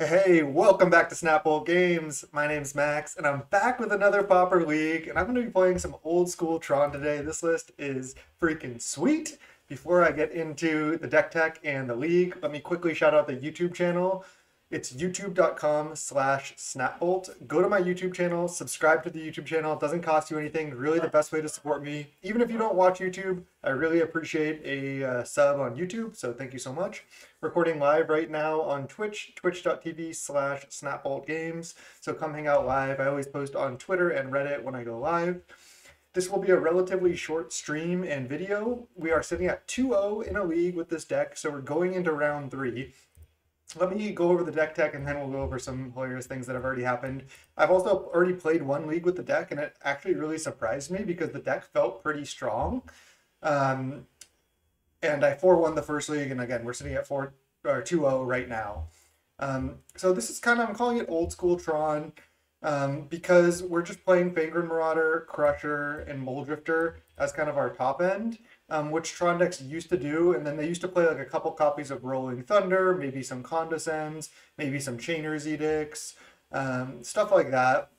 Hey, welcome back to Snapple Games. My name's Max, and I'm back with another Pauper League, and I'm going to be playing some old school Tron today. This list is freaking sweet. Before I get into the deck tech and the league, let me quickly shout out the YouTube channel. It's youtube.com/snapbolt. Go to my YouTube channel, subscribe to the YouTube channel. It doesn't cost you anything. Really the best way to support me. Even if you don't watch YouTube, I really appreciate a sub on YouTube, so thank you so much. Recording live right now on Twitch, twitch.tv/snapboltgames. So come hang out live. I always post on Twitter and Reddit when I go live. This will be a relatively short stream and video. We are sitting at 2-0 in a league with this deck, so we're going into round 3. Let me go over the deck tech and then we'll go over some hilarious things that have already happened. I've also already played one league with the deck and it actually really surprised me because the deck felt pretty strong. And I 4-1 the first league, and again, we're sitting at 2-0 right now. So this is kind of, I'm calling it old school Tron because we're just playing Fangren Marauder, Crusher, and Moldrifter as kind of our top end. Which Tron decks used to do, and then they used to play like a couple copies of Rolling Thunder, maybe some Condescends, maybe some Chainer's Edicts, stuff like that.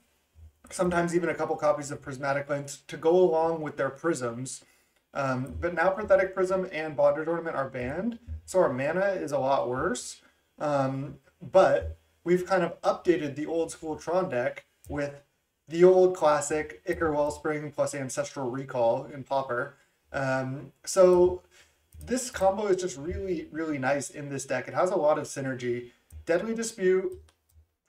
Sometimes even a couple copies of Prismatic Lens to go along with their Prisms. But now Pathetic Prism and Bondage Ornament are banned, so our mana is a lot worse. But we've kind of updated the old school Tron deck with the old classic Ichor Wellspring plus Ancestral Recall in Pauper. So this combo is just really, really nice in this deck. It has a lot of synergy. Deadly Dispute,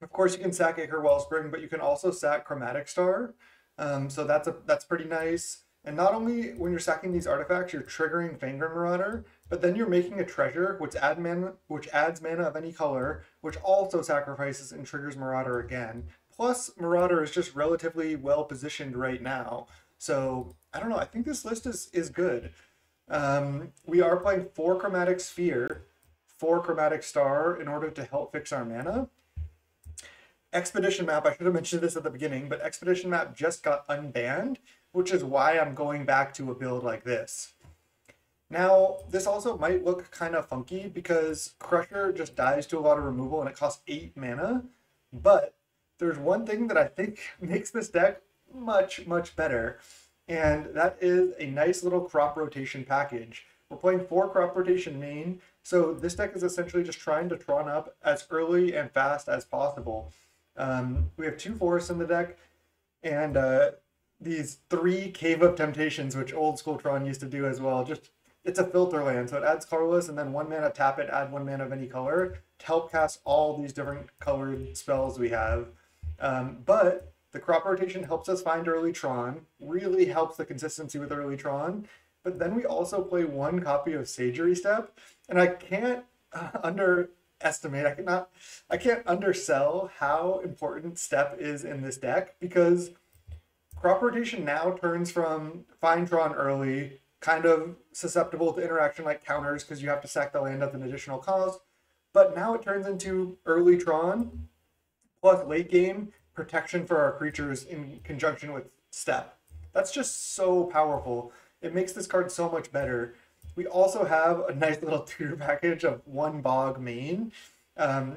of course you can sack Ichor Wellspring, but you can also sack Chromatic Star. So that's pretty nice. And not only when you're sacking these artifacts, you're triggering Fangren Marauder, but then you're making a treasure which adds mana of any color, which also sacrifices and triggers Marauder again. Plus, Marauder is just relatively well positioned right now. So, I don't know, I think this list is good. We are playing 4 Chromatic Sphere, 4 Chromatic Star in order to help fix our mana. Expedition Map, I should have mentioned this at the beginning, but Expedition Map just got unbanned, which is why I'm going back to a build like this. Now, this also might look kind of funky because Crusher just dies to a lot of removal and it costs 8 mana, but there's one thing that I think makes this deck much, much better, and that is a nice little crop rotation package. We're playing 4 crop rotation main, so this deck is essentially just trying to Tron up as early and fast as possible. We have 2 forests in the deck, and these 3 Cave of Temptations, which old school Tron used to do as well. Just it's a filter land, so it adds colorless, and then 1 mana tap it, add 1 mana of any color to help cast all these different colored spells we have. But the crop rotation helps us find early Tron, really helps the consistency with early Tron, but then we also play 1 copy of Sagery Step, and I can't underestimate, I can't undersell how important Step is in this deck, because crop rotation now turns from find Tron early, kind of susceptible to interaction like counters because you have to sack the land at an additional cost, but now it turns into early Tron plus late game protection for our creatures in conjunction with Step. That's just so powerful. It makes this card so much better. We also have a nice little tutor package of 1 Bog main,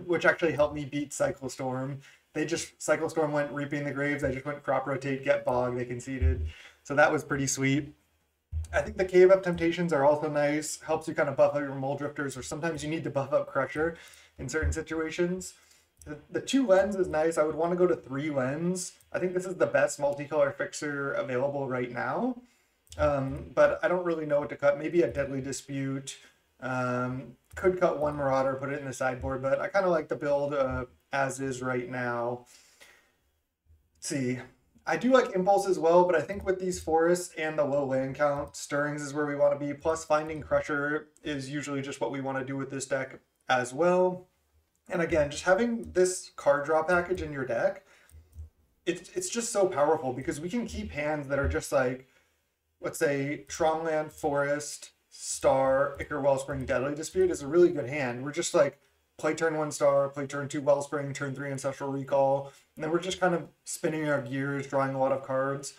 which actually helped me beat Cyclostorm. Cyclostorm went Reaping the Graves, I just went Crop Rotate, get Bog, they conceded. So that was pretty sweet. I think the Cave of Temptations are also nice, helps you kind of buff up your Moldrifters, or sometimes you need to buff up Crusher in certain situations. The 2 lens is nice. I would want to go to 3 lens. I think this is the best multicolor fixer available right now. But I don't really know what to cut. Maybe a Deadly Dispute. Could cut 1 Marauder, put it in the sideboard, but I kind of like the build as is right now. Let's see. I do like Impulse as well, but I think with these forests and the low land count, Stirrings is where we want to be. Plus finding Crusher is usually just what we want to do with this deck as well. And again, just having this card draw package in your deck, it's just so powerful because we can keep hands that are just like, let's say, Tronland, Forest, Star, Ichor Wellspring, Deadly Dispute is a really good hand. We're just like, play turn 1 Star, play turn 2 Wellspring, turn 3 Ancestral Recall, and then we're just kind of spinning our gears, drawing a lot of cards.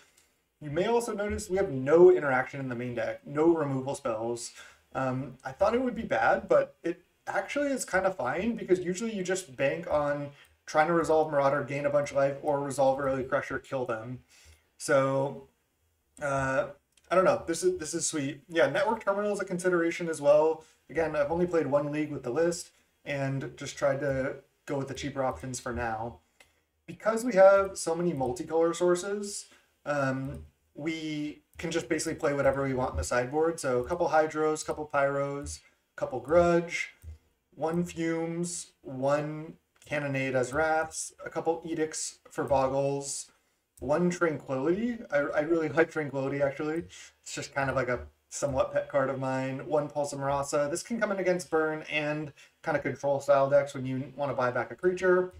You may also notice we have no interaction in the main deck, no removal spells. I thought it would be bad, but actually is kind of fine because usually you just bank on trying to resolve Marauder, gain a bunch of life, or resolve early Crusher, kill them. So I don't know. This is sweet. Yeah, network terminal is a consideration as well. Again, I've only played one league with the list and just tried to go with the cheaper options for now. Because we have so many multicolor sources, we can just basically play whatever we want in the sideboard. So a couple Hydros, a couple Pyros, a couple Grudge, one Fumes, one Cannonade as Wraths, a couple Edicts for Boggles, one Tranquility. I really like Tranquility, actually. It's just kind of like a somewhat pet card of mine. One Pulse Marasa. This can come in against Burn and kind of control style decks when you want to buy back a creature.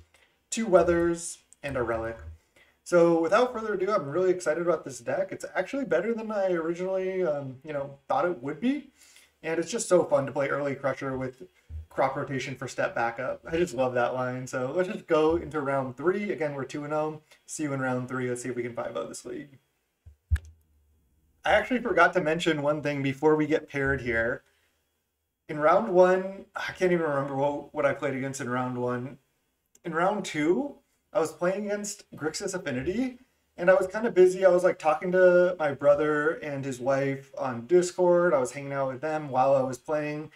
Two Weathers, and a Relic. So without further ado, I'm really excited about this deck. It's actually better than I originally thought it would be. And it's just so fun to play early Crusher with crop rotation for step backup. I just love that line. So let's just go into round 3. Again, we're 2-0. See you in round 3. Let's see if we can 5-0 this league. I actually forgot to mention one thing before we get paired here. In round 1, I can't even remember what I played against in round 1. In round 2, I was playing against Grixis Affinity, and I was kind of busy. I was like talking to my brother and his wife on Discord. I was hanging out with them while I was playing,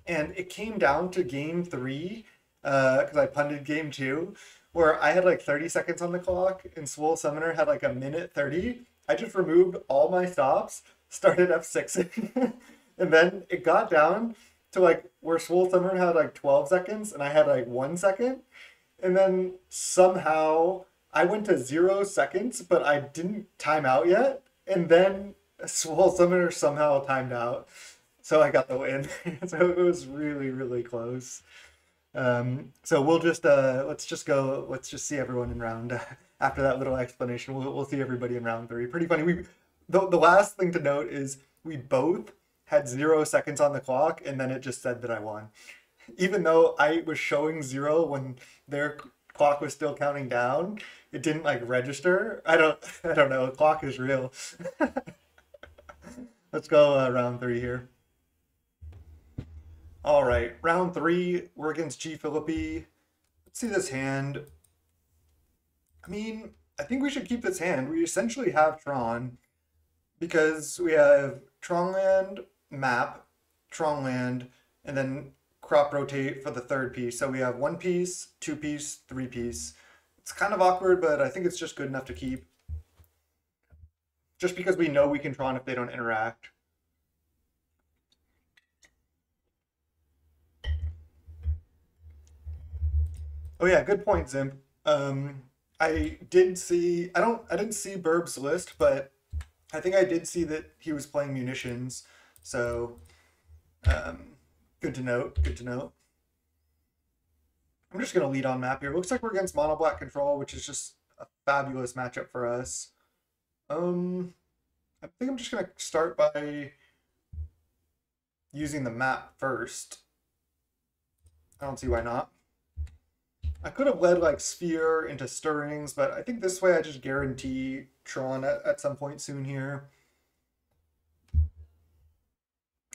and it came down to game 3, because I punted game 2, where I had like 30 seconds on the clock, and Swoll Summoner had like a minute 30. I just removed all my stops, started F6, and then it got down to like where Swoll Summoner had like 12 seconds, and I had like 1 second. And then somehow I went to 0 seconds, but I didn't time out yet. And then Swoll Summoner somehow timed out. So I got the win. So it was really, really close. So we'll just, let's just see everyone in round, after that little explanation, we'll see everybody in round 3. Pretty funny. The last thing to note is we both had 0 seconds on the clock, and then it just said that I won. Even though I was showing 0 when their clock was still counting down, it didn't like register. I don't know. The clock is real. Let's go round 3 here. All right, round 3. We're against G Philippi. Let's see this hand. I mean, I think we should keep this hand. We essentially have Tron because we have Tron land, map, Tron land, and then crop rotate for the 3rd piece. So we have 1 piece, 2 piece, 3 piece. It's kind of awkward, but I think it's just good enough to keep. Just because we know we can Tron if they don't interact. Oh yeah, good point, Zimp. I didn't see Burb's list, but I think I did see that he was playing munitions. So good to note. Good to note. I'm just going to lead on map here. Looks like we're against Mono Black Control, which is just a fabulous matchup for us. I think I'm just going to start by using the map first. I don't see why not. I could have led like Sphere into Stirrings, but I think this way I just guarantee Tron at some point soon here.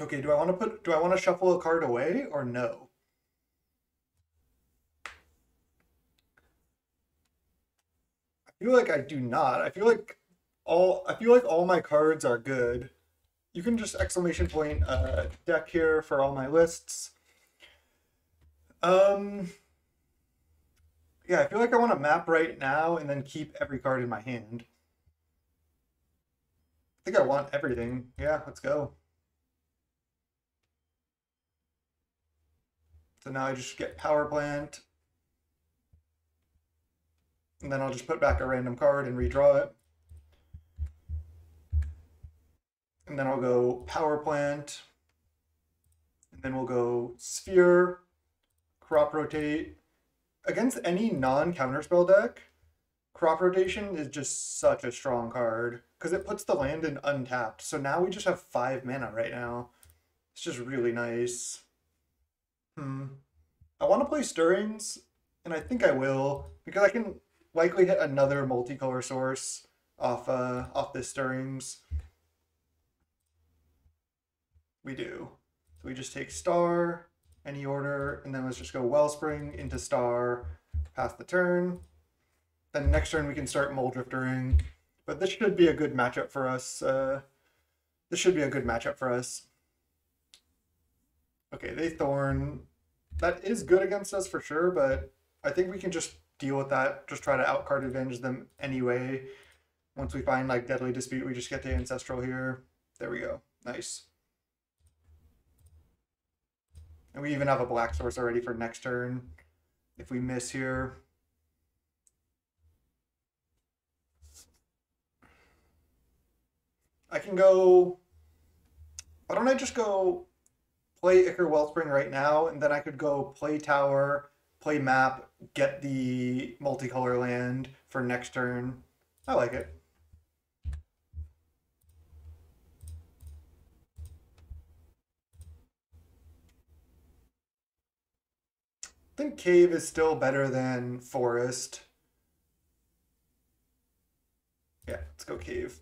Okay, do I want to shuffle a card away or no? I feel like I do not. I feel like all my cards are good. You can just exclamation point deck here for all my lists. Yeah, I feel like I want to map right now and then keep every card in my hand. I think I want everything. Yeah, let's go. So now I just get Power Plant. And then I'll just put back a random card and redraw it. And then I'll go Power Plant. And then we'll go Sphere, Crop Rotate. Against any non-counterspell deck, Crop Rotation is just such a strong card because it puts the land in untapped. So now we just have 5 mana right now. It's just really nice. I want to play Stirrings, and I think I will because I can likely hit another multicolor source off this Stirrings. We do. So we just take Star, any order, and then let's just go Wellspring into Star, pass the turn. Then next turn we can start Muldriftering, but this should be a good matchup for us. Okay, they Thorn. That is good against us for sure, but I think we can just deal with that. Just try to outcard advantage them anyway. Once we find like Deadly Dispute, we just get to Ancestral here. There we go. Nice. And we even have a black source already for next turn. If we miss here. I can go... Why don't I just go play Ichor Wellspring right now, and then I could go play Tower, play Map, get the multicolor land for next turn. I like it. I think Cave is still better than Forest. Yeah, let's go Cave.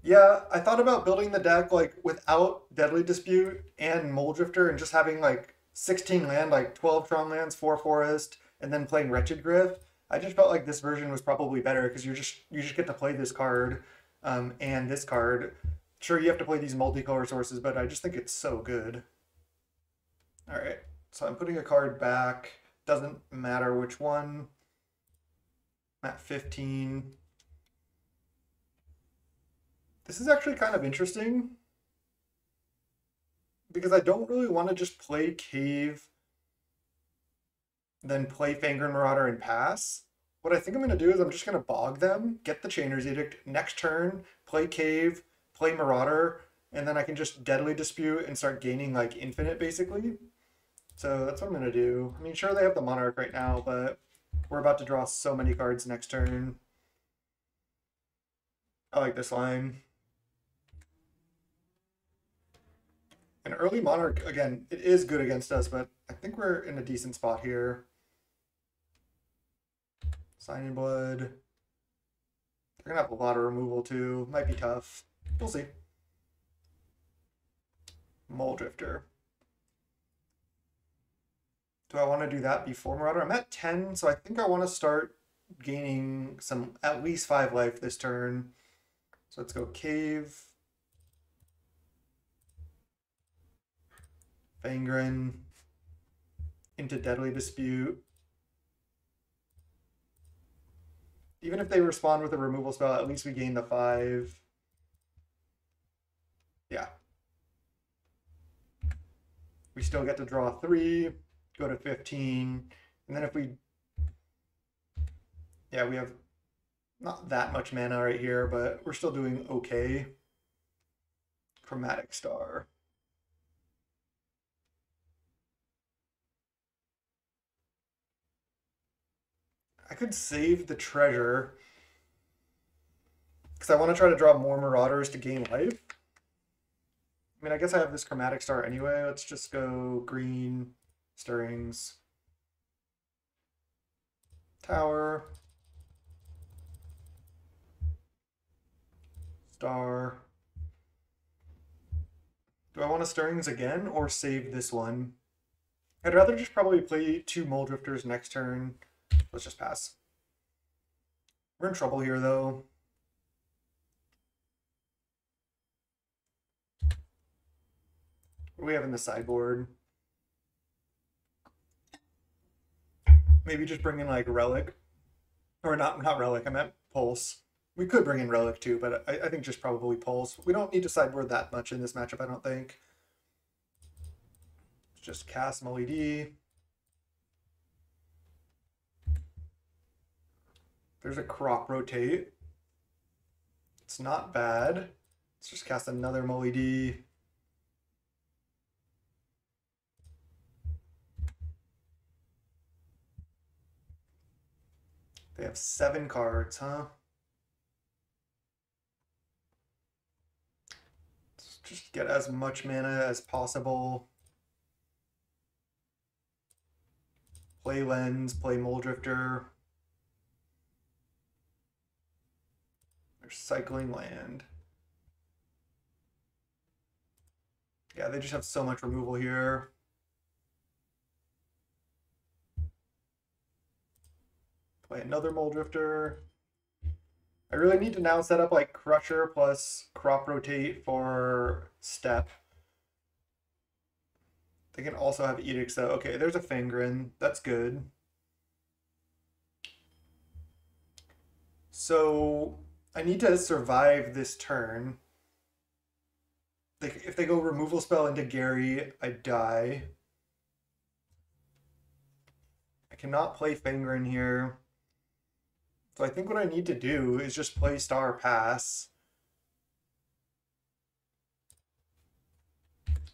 Yeah, I thought about building the deck like without Deadly Dispute and Muldrifter and just having like 16 land, like 12 Tron lands, 4 Forest, and then playing Wretched Griff. I just felt like this version was probably better because you just get to play this card and this card. Sure, you have to play these multicolor sources, but I just think it's so good. All right, so I'm putting a card back. Doesn't matter which one. I'm at 15. This is actually kind of interesting because I don't really want to just play Cave, then play Fangren Marauder and pass. What I think I'm going to do is I'm just going to bog them, get the Chainer's Edict, next turn, play Cave, play Marauder, and then I can just Deadly Dispute and start gaining like infinite basically. So that's what I'm going to do. I mean, sure, they have the Monarch right now, but we're about to draw so many cards next turn. I like this line. An early Monarch, again, it is good against us, but I think we're in a decent spot here. Sign in Blood. They're going to have a lot of removal too. Might be tough. We'll see. Muldrifter. Do I want to do that before Marauder? I'm at 10, so I think I want to start gaining some at least 5 life this turn. So let's go Cave. Fangren into Deadly Dispute. Even if they respond with a removal spell, at least we gain the 5. Yeah. We still get to draw 3, go to 15, and then if we... Yeah, we have not that much mana right here, but we're still doing okay. Chromatic Star. I could save the treasure because I want to try to draw more Marauders to gain life. I mean, I guess I have this Chromatic Star anyway. Let's just go green, Stirrings, Tower, Star. Do I want to Stirrings again or save this one? I'd rather just probably play 2 Muldrifters next turn. Let's just pass. We're in trouble here, though. What do we have in the sideboard? Maybe just bring in, like, Relic. Or not Relic, I meant Pulse. We could bring in Relic, too, but I think just probably Pulse. We don't need to sideboard that much in this matchup, I don't think. Just cast Molly-D. There's a Crop Rotate. It's not bad. Let's just cast another Molly-D. They have 7 cards, huh? Let's just get as much mana as possible. Play Lens, play Muldrifter. They're cycling land. Yeah, they just have so much removal here. Play another Mole Drifter. I really need to now set up like Crusher plus Crop Rotate for Step. They can also have Edicts though. Okay, there's a Fangren. That's good. So I need to survive this turn. If they go removal spell into Gary, I die. I cannot play Fangren here. So I think what I need to do is just play Star Pass.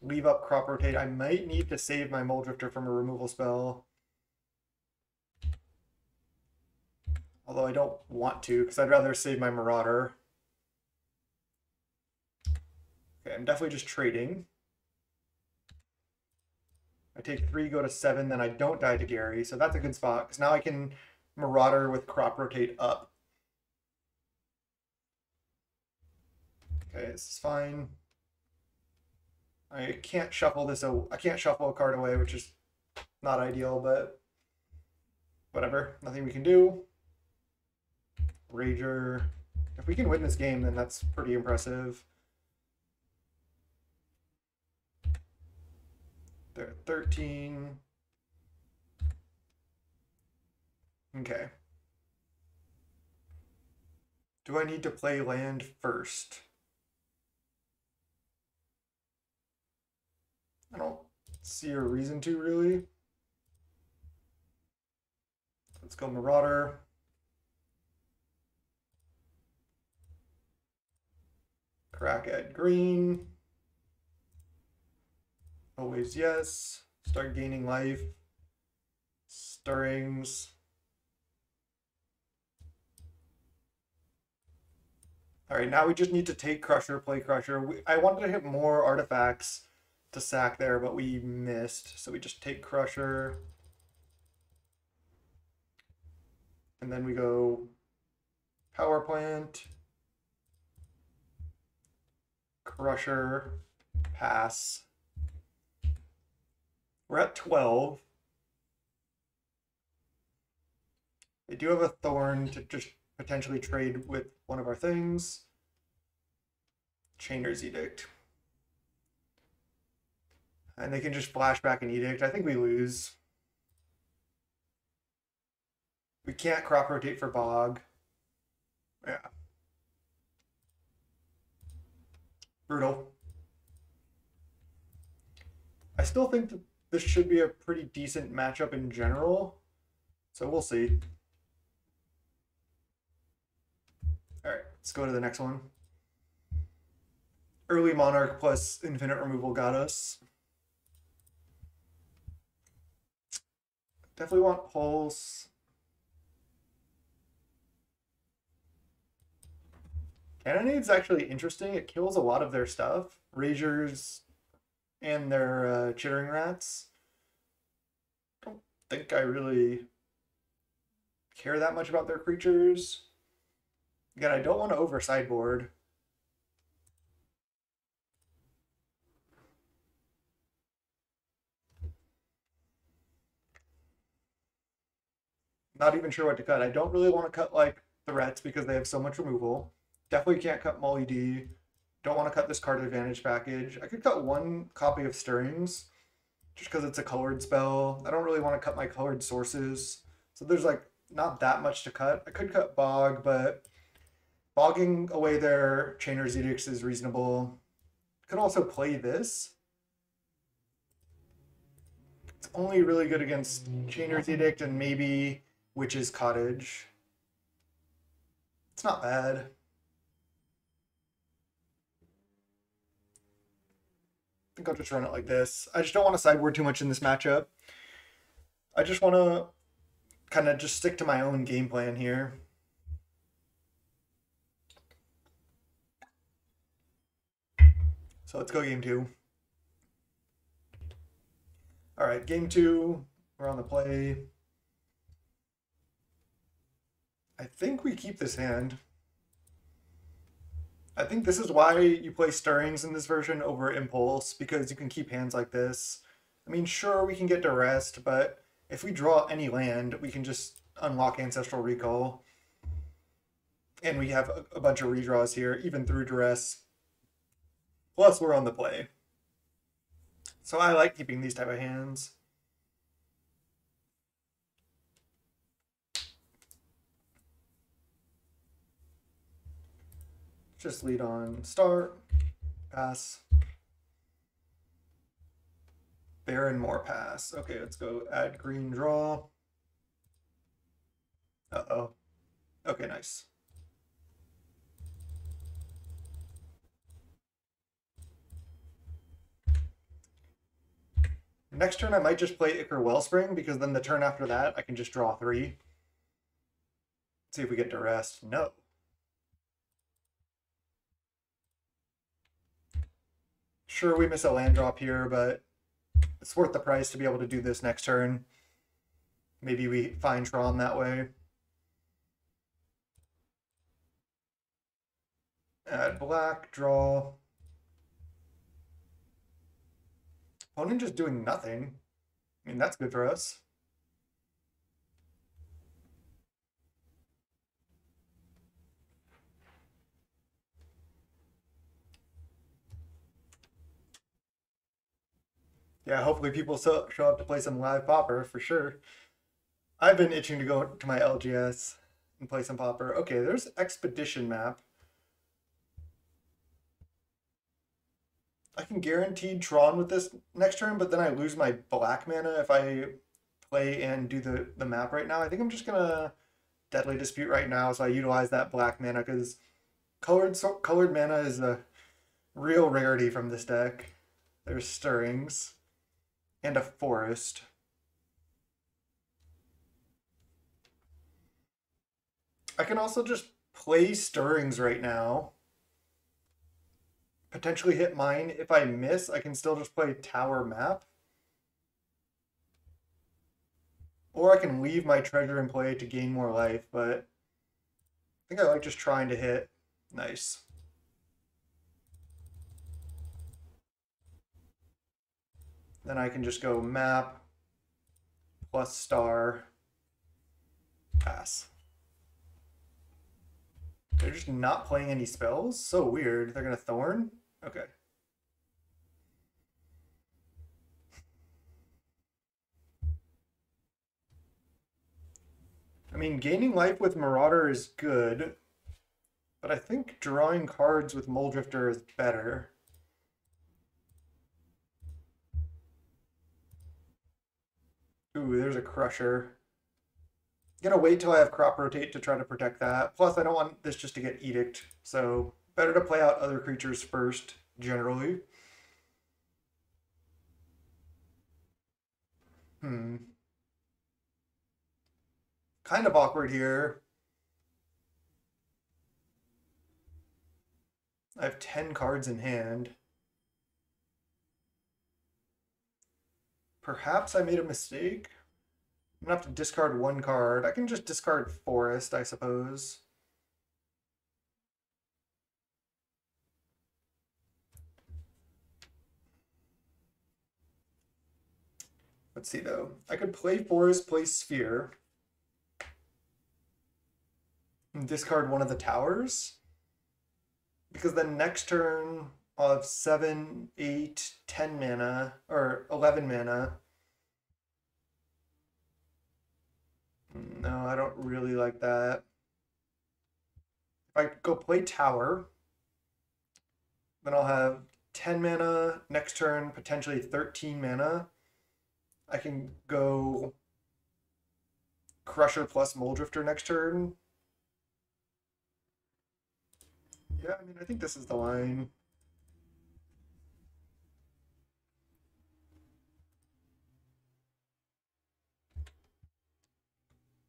Leave up Crop Rotate. I might need to save my Mole Drifter from a removal spell. Although I don't want to, because I'd rather save my Marauder. Okay, I'm definitely just trading. I take 3, go to 7, then I don't die to Gary, so that's a good spot, because now I can Marauder with Crop Rotate up. Okay, this is fine. I can't shuffle this. I can't shuffle a card away, which is not ideal, but whatever. Nothing we can do. Rager. If we can win this game, then that's pretty impressive. They're at 13. Okay. Do I need to play land first? I don't see a reason to, really. Let's go Marauder. Crack at green. Always yes. Start gaining life. Stirrings. All right, now we just need to take Crusher, play Crusher. I wanted to hit more artifacts to sack there, but we missed. So we just take Crusher. And then we go Power Plant. Crusher. Pass. We're at 12. They do have a Thorn to just potentially trade with one of our things. Chainer's Edict. And they can just flash back an Edict. I think we lose. We can't Crop Rotate for Bog. Yeah. Brutal. I still think that this should be a pretty decent matchup in general. So we'll see. All right, let's go to the next one. Early Monarch plus Infinite Removal got us. Definitely want Pulse. Cannonade's actually interesting. It kills a lot of their stuff. Ragers and their Chittering Rats. I don't think I really care that much about their creatures. Again, I don't want to over sideboard. Not even sure what to cut. I don't really want to cut like threats because they have so much removal. Definitely can't cut Molly D. Don't want to cut this card advantage package. I could cut one copy of Stirrings just because it's a colored spell. I don't really want to cut my colored sources. So there's like not that much to cut. I could cut Bog, but bogging away their Chainer's Edicts is reasonable. Could also play this. It's only really good against Chainer's Edict and maybe Witch's Cottage. It's not bad. I think I'll just run it like this. I just don't want to sideboard too much in this matchup. I just want to kind of just stick to my own game plan here. So let's go game 2. All right, game 2, we're on the play. I think we keep this hand. I think this is why you play Stirrings in this version over Impulse, because you can keep hands like this. I mean, sure, we can get Duressed, but if we draw any land, we can just unlock Ancestral Recall. And we have a bunch of redraws here, even through Duress. Plus, we're on the play. So I like keeping these type of hands. Just lead on start, pass. Baron more pass. Okay, let's go add green draw. Uh-oh. Okay, nice. Next turn I might just play Ichor Wellspring, because then the turn after that I can just draw 3. See if we get Duressed. No. Sure, we miss a land drop here, but it's worth the price to be able to do this next turn. Maybe we find Tron that way. Add black, draw. Opponent just doing nothing. I mean, that's good for us. Yeah, hopefully people show up to play some live Pauper for sure. I've been itching to go to my LGS and play some Pauper. Okay, there's Expedition map. I can guarantee Tron with this next turn, but then I lose my black mana if I play and do the map right now. I think I'm just gonna Deadly Dispute right now, so I utilize that black mana, because colored mana is a real rarity from this deck. There's Stirrings and a Forest. I can also just play Stirrings right now. Potentially hit mine. If I miss, I can still just play Tower Map. Or I can leave my treasure in play to gain more life, but I think I like just trying to hit. Nice. Then I can just go map plus star, pass. They're just not playing any spells? So weird. They're gonna Thorn? Okay. I mean, gaining life with Marauder is good, but I think drawing cards with Muldrifter is better. Ooh, there's a Crusher. Gonna wait till I have Crop Rotate to try to protect that. Plus, I don't want this just to get Edict, so better to play out other creatures first, generally. Kind of awkward here. I have 10 cards in hand. Perhaps I made a mistake. I'm gonna have to discard one card. I can just discard Forest, I suppose. Let's see though. I could play Forest, play Sphere, and discard one of the towers. Because then next turn I'll have 7, 8, 10 mana, or 11 mana. No, I don't really like that. If I go play Tower, then I'll have 10 mana next turn, potentially 13 mana. I can go Crusher plus Muldrifter next turn. Yeah, I mean, I think this is the line.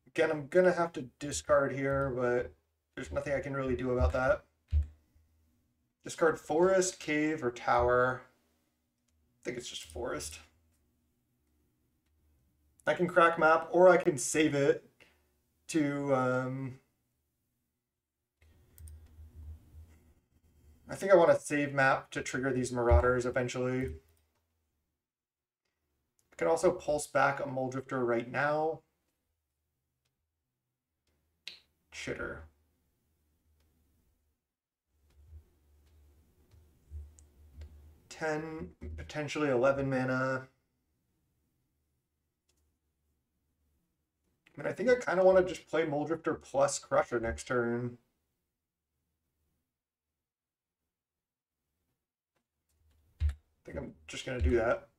Again, I'm gonna have to discard here, but there's nothing I can really do about that. Discard Forest, Cave, or Tower. I think it's just Forest. I can crack map, or I can save it to I think I want to save map to trigger these Marauders eventually. I could also pulse back a Muldrifter right now. Chitter. 10, potentially 11 mana. I mean, I think I kind of want to just play Muldrifter plus Crusher next turn. I think I'm just going to do that.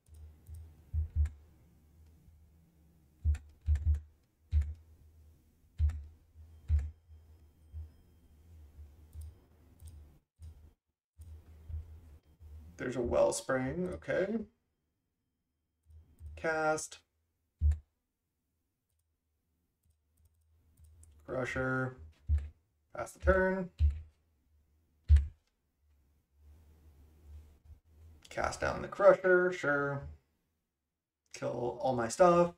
There's a Wellspring, okay. Cast. Crusher. Pass the turn. Cast down the Crusher, sure. Kill all my stuff.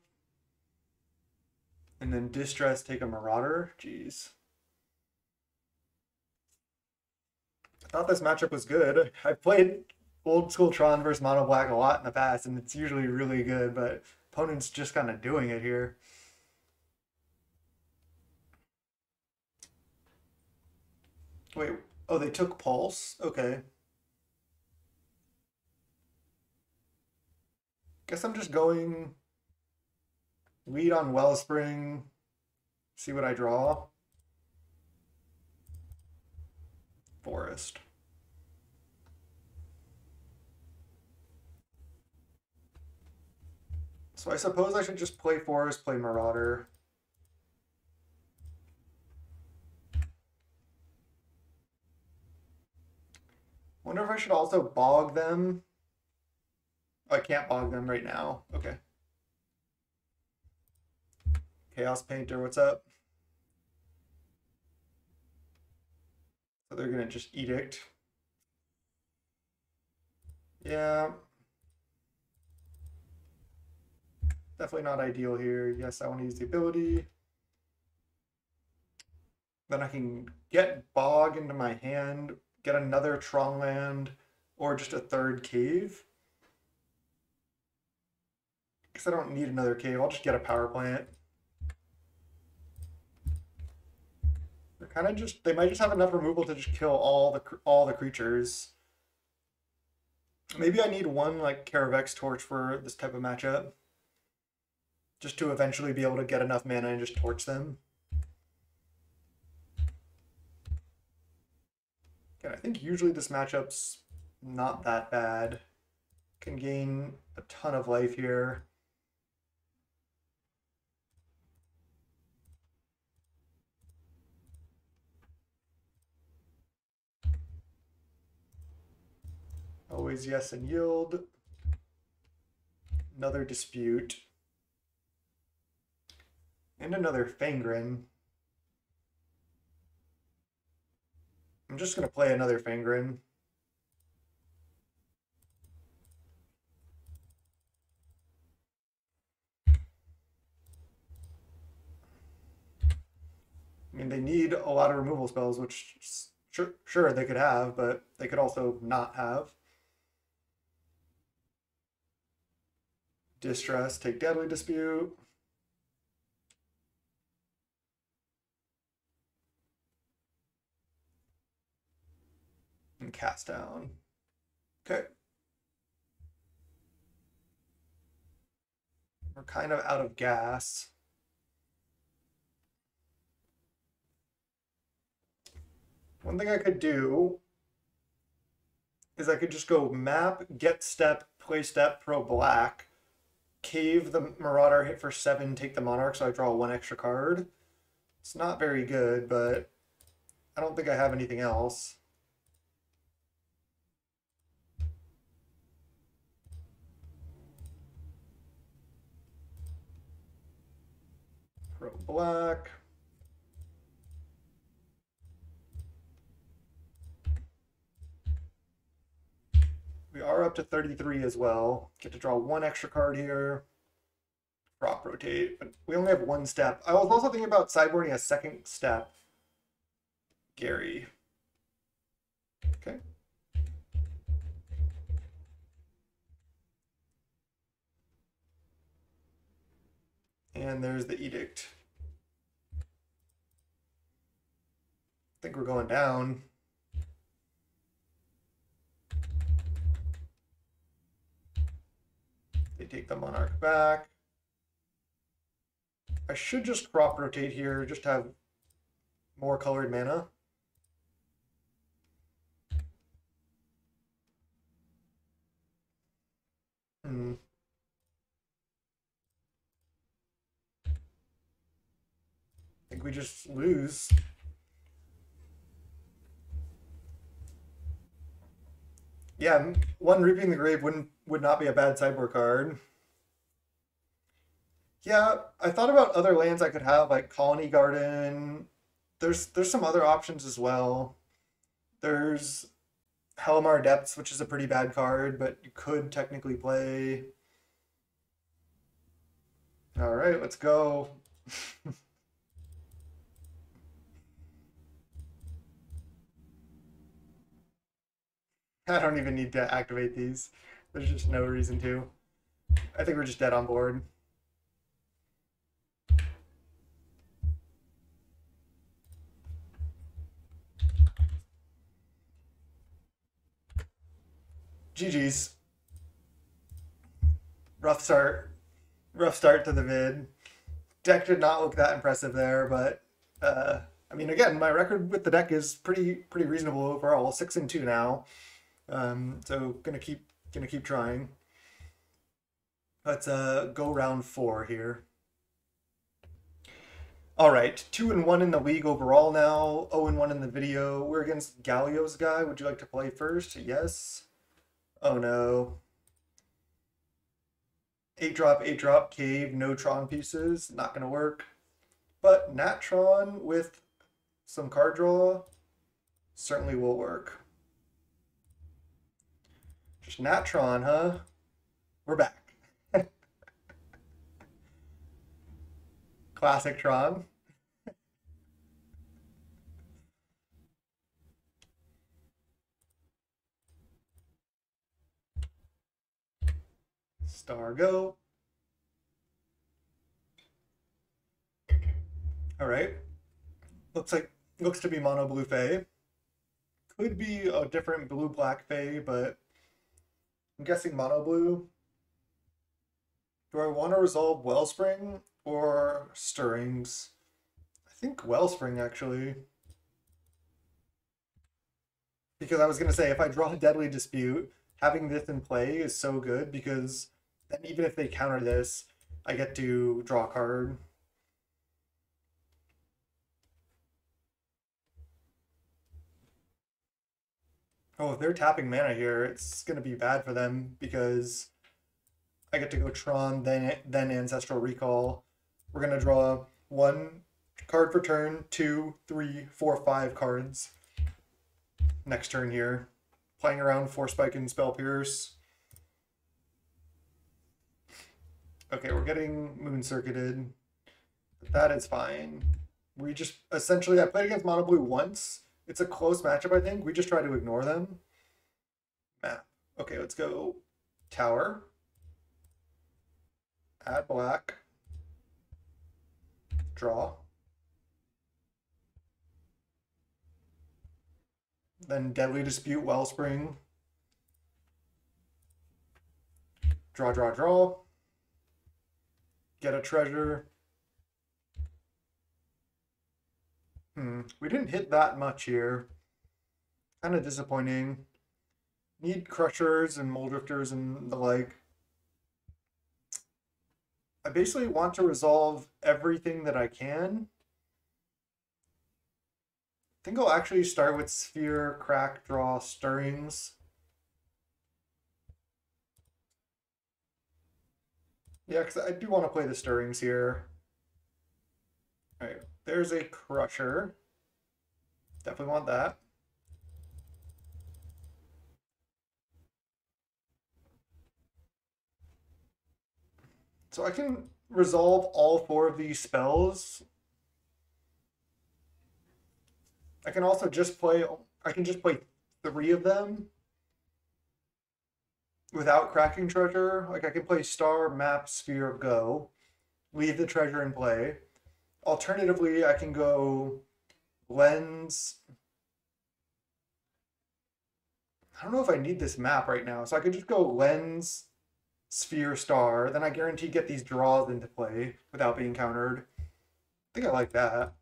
And then Distress, take a Marauder. Jeez. I thought this matchup was good. I played old school Tron versus Mono Black a lot in the past, and it's usually really good, but opponent's just kind of doing it here. Wait, oh, they took Pulse? Okay. Guess I'm just going lead on Wellspring, see what I draw. Forest. So I suppose I should just play Forest, play Marauder. Wonder if I should also bog them. Oh, I can't bog them right now. Okay. Chaos Painter, what's up? So they're gonna just Edict. Yeah. Definitely not ideal here. Yes, I want to use the ability. Then I can get Bog into my hand, get another Tron land, or just a third cave. Because I don't need another cave, I'll just get a power plant. They're kind of just, they might just have enough removal to just kill all the creatures. Maybe I need one like Caravex Torch for this type of matchup. Just to eventually be able to get enough mana and just torch them. Again, I think usually this matchup's not that bad. Can gain a ton of life here. Always yes and yield. Another Dispute. And another Fangren. I'm just going to play another Fangren. I mean, they need a lot of removal spells, which sure they could have, but they could also not have. Distress, take Deadly Dispute. And cast down. Okay. We're kind of out of gas. One thing I could do is I could just go map, get step, play step, pro black, cave the Marauder, hit for 7, take the Monarch, so I draw 1 extra card. It's not very good, but I don't think I have anything else. Pro black. We are up to 33 as well. Get to draw 1 extra card here. Prop rotate, but we only have 1 step. I was also thinking about sideboarding a second step. Gary. Okay. And there's the edict. I think we're going down. They take the monarch back. I should just crop rotate here, just to have more colored mana. I think we just lose. Yeah, one Reaping the Grave would not be a bad sideboard card. Yeah, I thought about other lands I could have, like Colony Garden. There's some other options as well. There's Helmar Depths, which is a pretty bad card, but you could technically play. All right, let's go. I don't even need to activate these. There's just no reason to. I think we're just dead on board. GG's. Rough start. Rough start to the vid. Deck did not look that impressive there, but I mean, again, my record with the deck is pretty reasonable overall. 6-2 now. So gonna keep trying. Let's go round 4 here. All right, 2-1 in the league overall now. 0-1 in the video. We're against Galio's guy. Would you like to play first? Yes. Oh no. 8-drop, 8-drop, cave, no Tron pieces. Not gonna work. But Nat Tron with some card draw certainly will work. Just Nat Tron, huh? We're back. Classic Tron. Star go. All right. Looks to be mono blue Fae. Could be a different blue black Fae, but I'm guessing mono blue. Do I want to resolve Wellspring or Stirrings? I think Wellspring actually. Because I was gonna say if I draw a Deadly Dispute, having this in play is so good because then even if they counter this, I get to draw a card. Oh, if they're tapping mana here, it's gonna be bad for them because I get to go Tron, then Ancestral Recall. We're gonna draw 1 card per turn, 2, 3, 4, 5 cards next turn here. Playing around Force Spike and Spell Pierce. Okay, we're getting Moon Circuited, but that is fine. We just essentially, I played against Mono Blue once. It's a close matchup, I think. We just try to ignore them. Map. Okay, let's go Tower. Add black. Draw. Then Deadly Dispute, Wellspring. Draw, draw, draw. Get a treasure. We didn't hit that much here. Kind of disappointing. Need Crushers and Moldrifters and the like. I basically want to resolve everything that I can. I think I'll actually start with Sphere, Crack, Draw, Stirrings. Yeah, because I do want to play the Stirrings here. All right, there's a Crusher. Definitely want that. So I can resolve all 4 of these spells. I can also just play, I can just play 3 of them without cracking treasure. Like I can play Star, Map, Sphere, Go leave the treasure in play. Alternatively, I can go lens. I don't know if I need this map right now, so I could just go lens, sphere, star. Then I guarantee get these draws into play without being countered. I think I like that.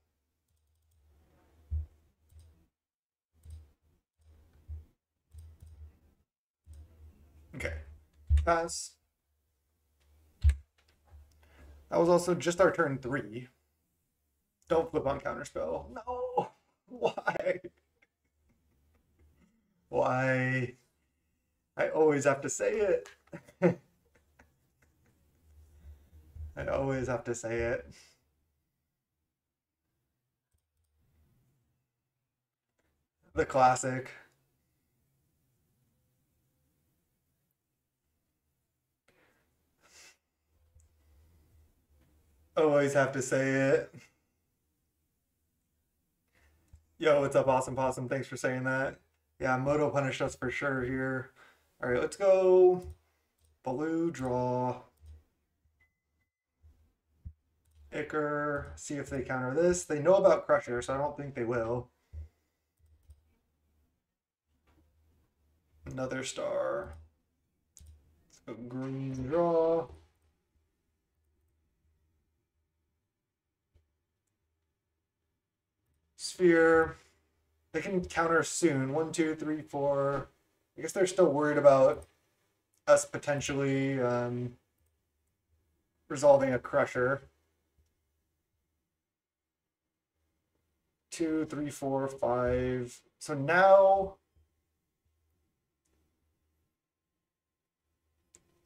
Okay, pass. That was also just our turn 3. Don't flip on counterspell. No! Why? Why? I always have to say it. I always have to say it. The classic. Always have to say it. Yo, what's up, Awesome Possum? Thanks for saying that. Yeah, Moto punished us for sure here. All right, let's go blue draw. Icker, see if they counter this. They know about Crusher, so I don't think they will. Another star. Let's go green draw. Sphere. They can counter soon. 1, 2, 3, 4. I guess they're still worried about us potentially resolving a Crusher. 2, 3, 4, 5. So now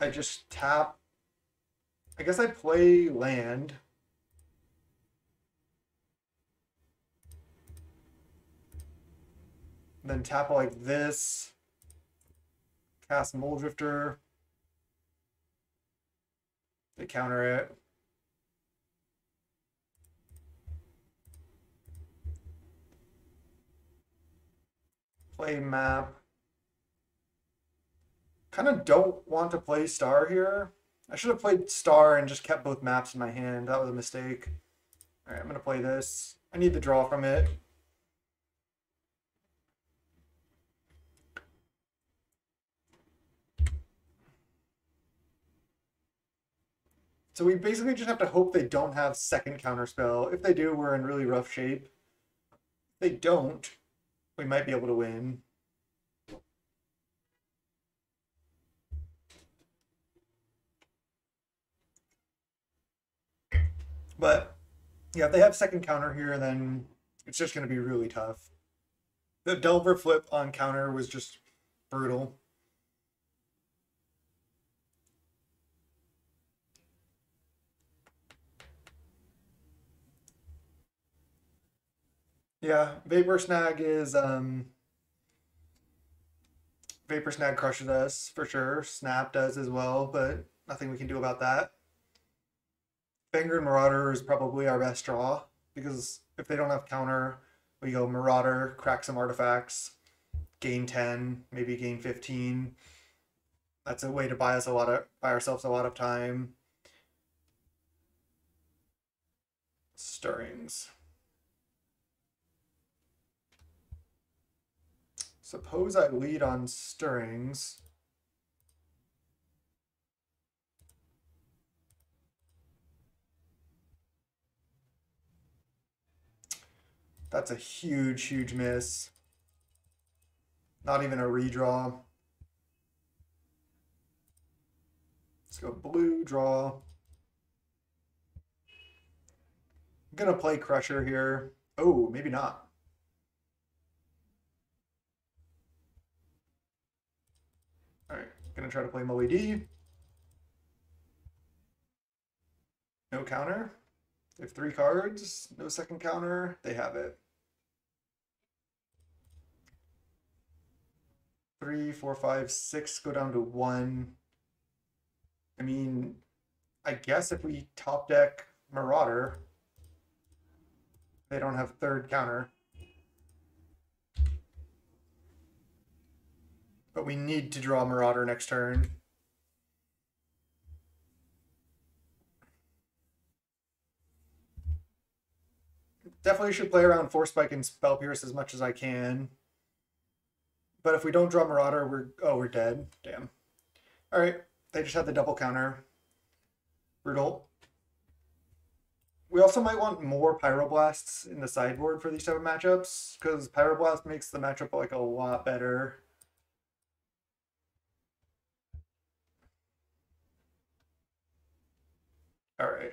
I just tap. I guess I play land. Then tap like this. Cast Mole Drifter. They counter it. Play map. Kind of don't want to play star here. I should have played star and just kept both maps in my hand. That was a mistake. All right, I'm going to play this. I need the draw from it. So we basically just have to hope they don't have second counterspell. If they do, we're in really rough shape. If they don't, we might be able to win. But yeah, if they have second counter here, then it's just going to be really tough. The Delver flip on counter was just brutal. Yeah, Vapor Snag is Vapor Snag crushes us for sure. Snap does as well, but nothing we can do about that. Finger and Marauder is probably our best draw because if they don't have counter, we go Marauder, crack some artifacts, gain 10, maybe gain 15. That's a way to buy ourselves a lot of time. Stirrings. Suppose I lead on Stirrings. That's a huge, huge miss. Not even a redraw. Let's go blue draw. I'm gonna play Crusher here. Oh, maybe not. All right, gonna try to play Moe D. No counter. They have 3 cards, no second counter. They have it. 3, 4, 5, 6 go down to 1. I mean, I guess if we top deck Marauder, they don't have third counter. But we need to draw Marauder next turn. Definitely should play around Force Spike and Spell Pierce as much as I can. But if we don't draw Marauder, we're dead. Damn. All right, they just had the double counter. Brutal. We also might want more Pyroblasts in the sideboard for these type of matchups, because Pyroblast makes the matchup like a lot better. All right.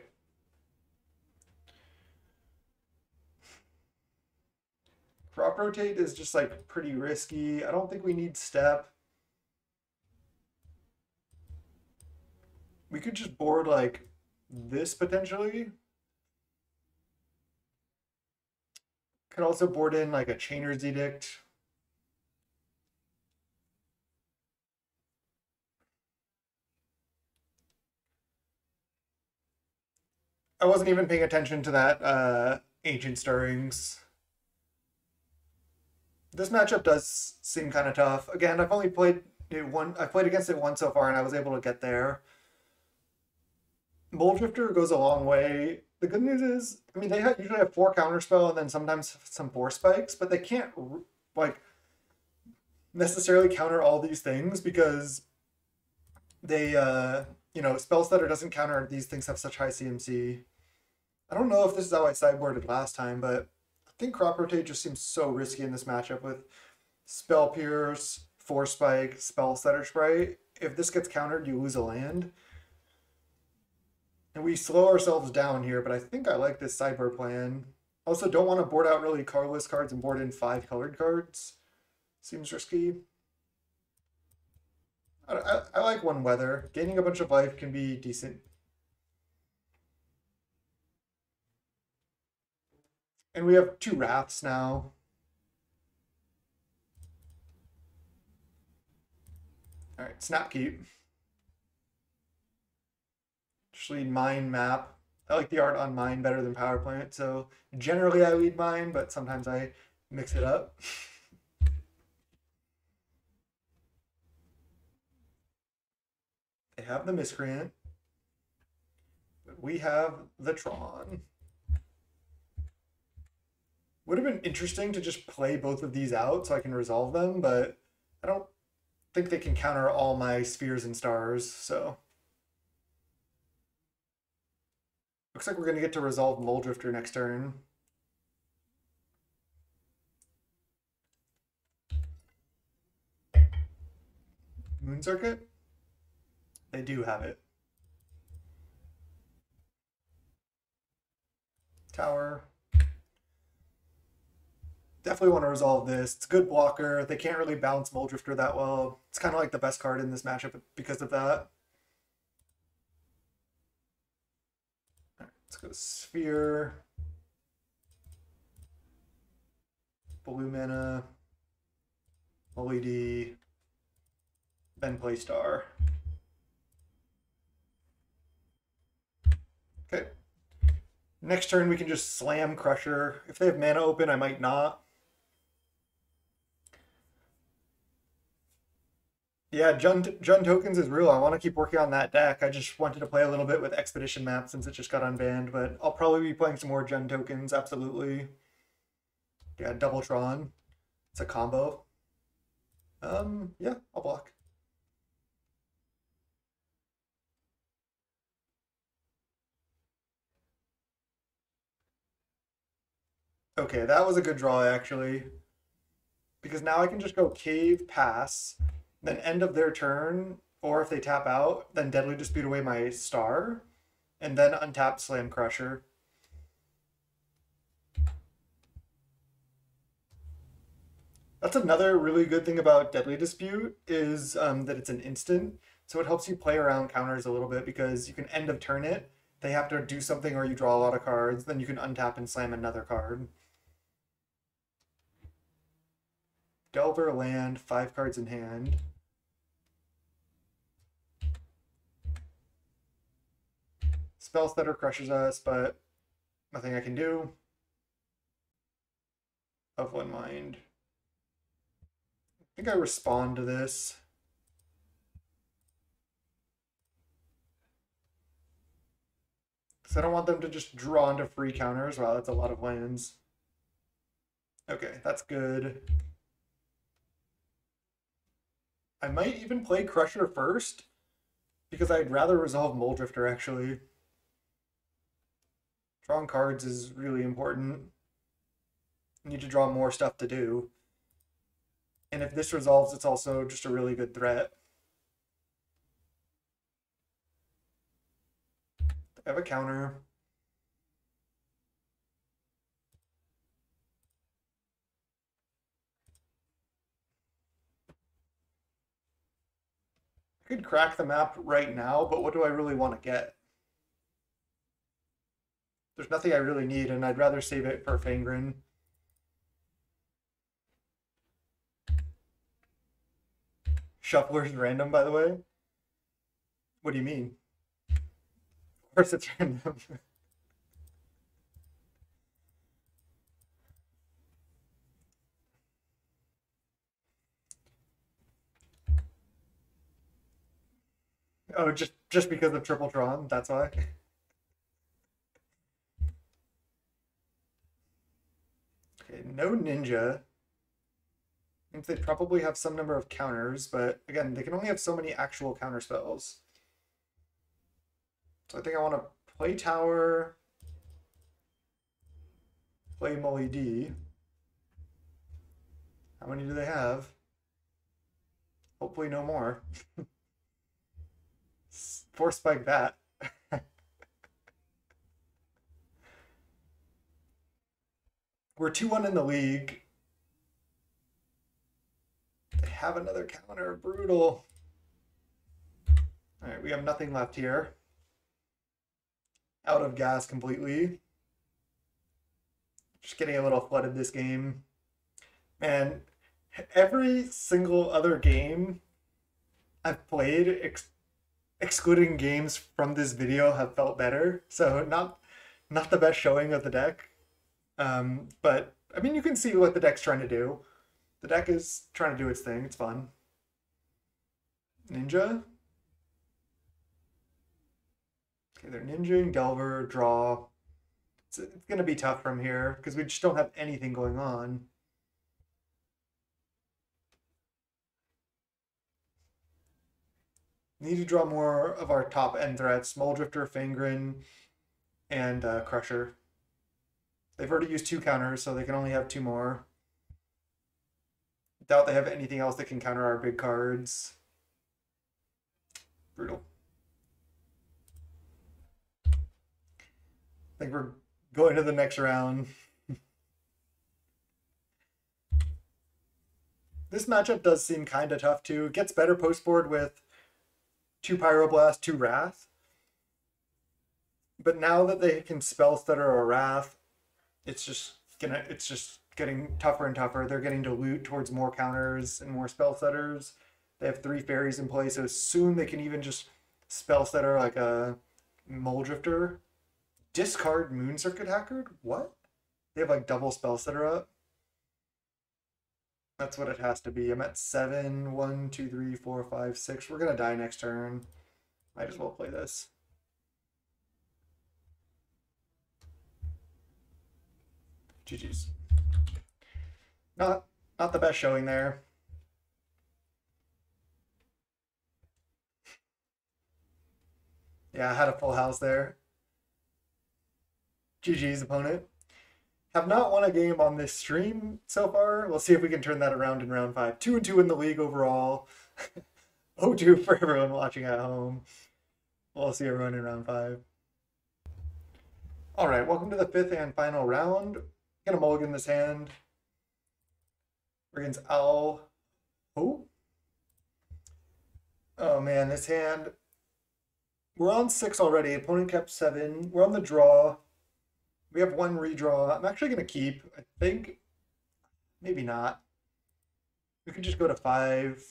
Crop Rotate is just like pretty risky. I don't think we need Step. We could just board like this potentially. Could also board in like a Chainer's Edict. I wasn't even paying attention to that Ancient Stirrings. This matchup does seem kind of tough. Again, I've only played it one. I've played against it once so far, and I was able to get there. Mold Drifter goes a long way. The good news is, I mean, they usually have 4 counterspell and then sometimes some Force Spikes, but they can't like necessarily counter all these things because they, you know, Spellstutter doesn't counter these things have such high CMC. I don't know if this is how I sideboarded last time, but I think Crop Rotate just seems so risky in this matchup with Spell Pierce, Force Spike, Spellstutter Sprite. If this gets countered, you lose a land. And we slow ourselves down here, but I think I like this sideboard plan. Also, don't want to board out really colorless cards and board in 5 colored cards. Seems risky. I like one weather. Gaining a bunch of life can be decent. And we have 2 Wraths now. All right, Snapkeep. Just lead Mine Map. I like the art on Mine better than Power Plant, so generally I lead Mine, but sometimes I mix it up. They have the Miscreant. But we have the Tron. Would have been interesting to just play both of these out so I can resolve them, but I don't think they can counter all my spheres and stars, so. Looks like we're going to get to resolve Mold Drifter next turn. Moon Circuit? They do have it. Tower. Definitely want to resolve this. It's a good blocker. They can't really bounce Mold Drifter that well. It's kind of like the best card in this matchup because of that. Let's go Sphere. Blue mana. LED. Then play Star. Okay. Next turn we can just slam Crusher. If they have mana open, I might not. Yeah, Jund Tokens is real. I want to keep working on that deck. I just wanted to play a little bit with Expedition Map since it just got unbanned, but I'll probably be playing some more Jund Tokens, absolutely. Yeah, double Tron. It's a combo. Yeah, I'll block. Okay, that was a good draw, actually. Because now I can just go Cave, pass, then end of their turn, or if they tap out, then Deadly Dispute away my Star, and then untap Slam Crusher. That's another really good thing about Deadly Dispute is that it's an instant, so it helps you play around counters a little bit because you can end of turn it, they have to do something or you draw a lot of cards, then you can untap and slam another card. Delver, land, 5 cards in hand. Spellstutter crushes us, but nothing I can do. Of one mind. I think I respond to this. Because I don't want them to just draw into free counters. Wow, that's a lot of lands. Okay, that's good. I might even play Crusher first, because I'd rather resolve Mole Drifter, actually. Drawing cards is really important. You need to draw more stuff to do. And if this resolves, it's also just a really good threat. I have a counter. I could crack the map right now, but what do I really want to get? There's nothing I really need, and I'd rather save it for Fangren. Shuffler's random, by the way. What do you mean? Of course it's random. Oh, just because of triple Tron, that's why. Okay, no ninja. Means they probably have some number of counters, but again, they can only have so many actual counter spells. So I think I want to play tower, play Molly D. How many do they have? Hopefully no more. Force spike that. We're 2-1 in the league. They have another counter. Brutal. All right, we have nothing left here. Out of gas completely. Just getting a little flooded this game. Man, every single other game I've played, excluding games from this video, have felt better. So not the best showing of the deck. But I mean, you can see what the deck's trying to do. The deck is trying to do its thing. It's fun. Ninja. Okay, they're ninjaing, Delver, draw. It's going to be tough from here because we just don't have anything going on. Need to draw more of our top end threats: Mole Drifter, Fangren, and Crusher. They've already used 2 counters, so they can only have 2 more. Doubt they have anything else that can counter our big cards. Brutal. I think we're going to the next round. This matchup does seem kind of tough too. It gets better post board with 2 Pyroblast, 2 Wrath. But now that they can spell stutter a Wrath, it's just getting tougher and tougher. They're getting to loot towards more counters and more spell stutters. They have 3 fairies in play, so soon they can even just spell stutter like a Mole Drifter. Discard Moon Circuit Hacker? What? They have like double spell stutter up. That's what it has to be. I'm at 7. 1, 2, 3, 4, 5, 6. We're gonna die next turn. Might as well play this. GG's. Not the best showing there. Yeah, I had a full house there. GG's, opponent. Have not won a game on this stream so far. We'll see if we can turn that around in round 5. 2-2 in the league overall. 0-2 for everyone watching at home. We'll see everyone in round 5. All right, welcome to the 5th and final round. Gonna mulligan this hand. We're against Al. Who? Oh man, this hand. We're on 6 already. Opponent kept 7. We're on the draw. We have 1 redraw. I'm actually gonna keep. I think. Maybe not. We could just go to 5.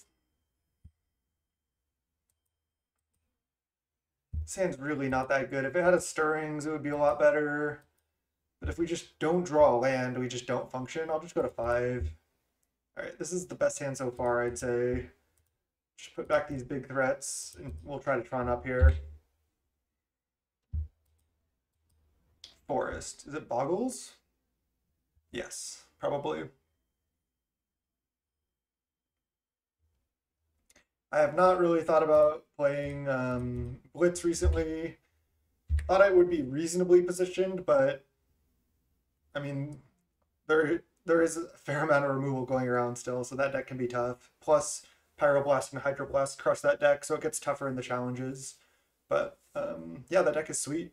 This hand's really not that good. If it had a Stirrings, it would be a lot better. But if we just don't draw a land, we just don't function. I'll just go to 5. All right, this is the best hand so far, I'd say. Just put back these big threats, and we'll try to Tron up here. Forest. Is it Boggles? Yes. probably. I have not really thought about playing Blitz recently. Thought I would be reasonably positioned, but I mean, there is a fair amount of removal going around still, so that deck can be tough. Plus, Pyroblast and Hydroblast crush that deck, so it gets tougher in the challenges. But yeah, that deck is sweet.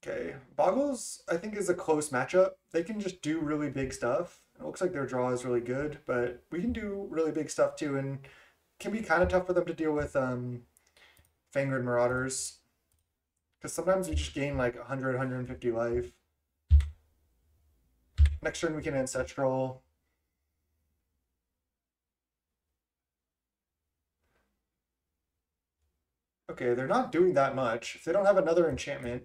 Okay, Boggles I think is a close matchup. They can just do really big stuff. It looks like their draw is really good, but we can do really big stuff too, and can be kind of tough for them to deal with Fangren Marauders. Because sometimes we just gain like 100, 150 life. Next turn we can Ancestral. Okay, they're not doing that much. If they don't have another enchantment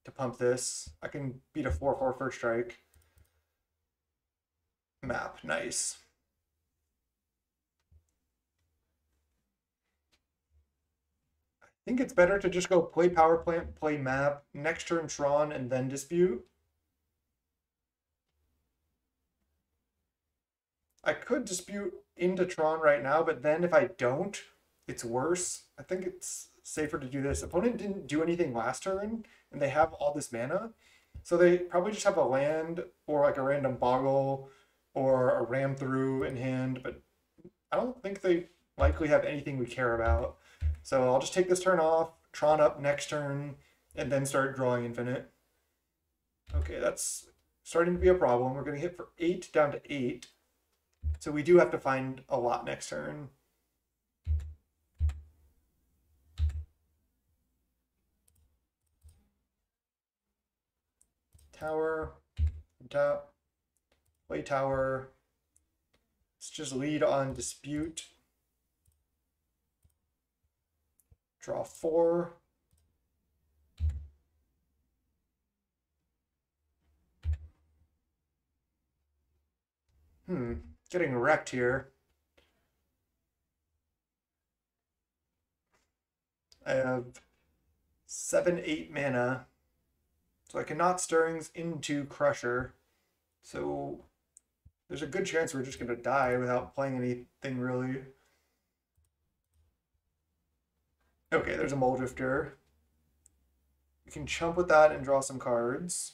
to pump this, I can beat a 4/4 first strike. Map, nice. I think it's better to just go play Power Plant, play Map, next turn Tron, and then Dispute. I could Dispute into Tron right now, but then if I don't, it's worse. I think it's safer to do this. Opponent didn't do anything last turn, and they have all this mana. So they probably just have a land or like a random Boggle or a Ram Through in hand, but I don't think they likely have anything we care about. So I'll just take this turn off, Tron up next turn, and then start drawing infinite. Okay, that's starting to be a problem. We're going to hit for 8 down to 8. So we do have to find a lot next turn. Tower, tap, play tower. Let's just lead on Dispute. Draw 4. Getting wrecked here. I have 7, 8 mana. So I cannot Stirrings into Crusher. So there's a good chance we're just going to die without playing anything really. Okay, there's a Mulldrifter. We can chump with that and draw some cards.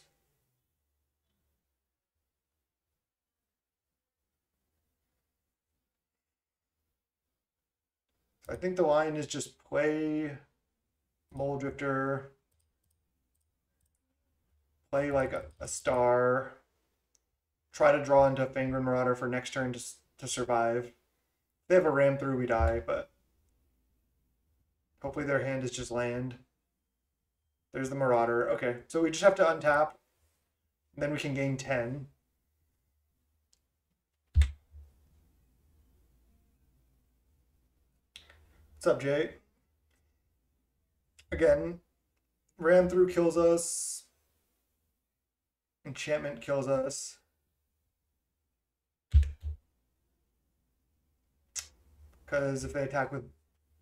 I think the line is just play Mulldrifter, play like a star, try to draw into Fangren Marauder for next turn to survive. If they have a Ram Through, we die, but hopefully their hand is just land. There's the Marauder. Okay, so we just have to untap, and then we can gain 10. What's up, Jay? Again, Ram Through kills us. Enchantment kills us. Because if they attack with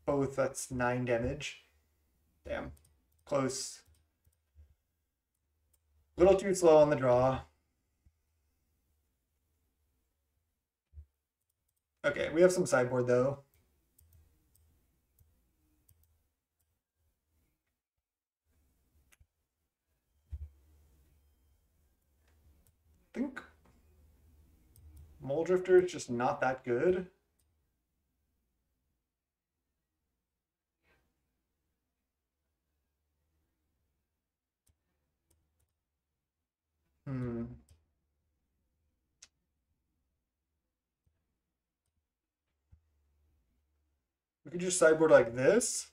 both, that's 9 damage. Damn. Close. Little too slow on the draw. Okay, we have some sideboard though. I think Mulldrifter is just not that good. We could just sideboard like this.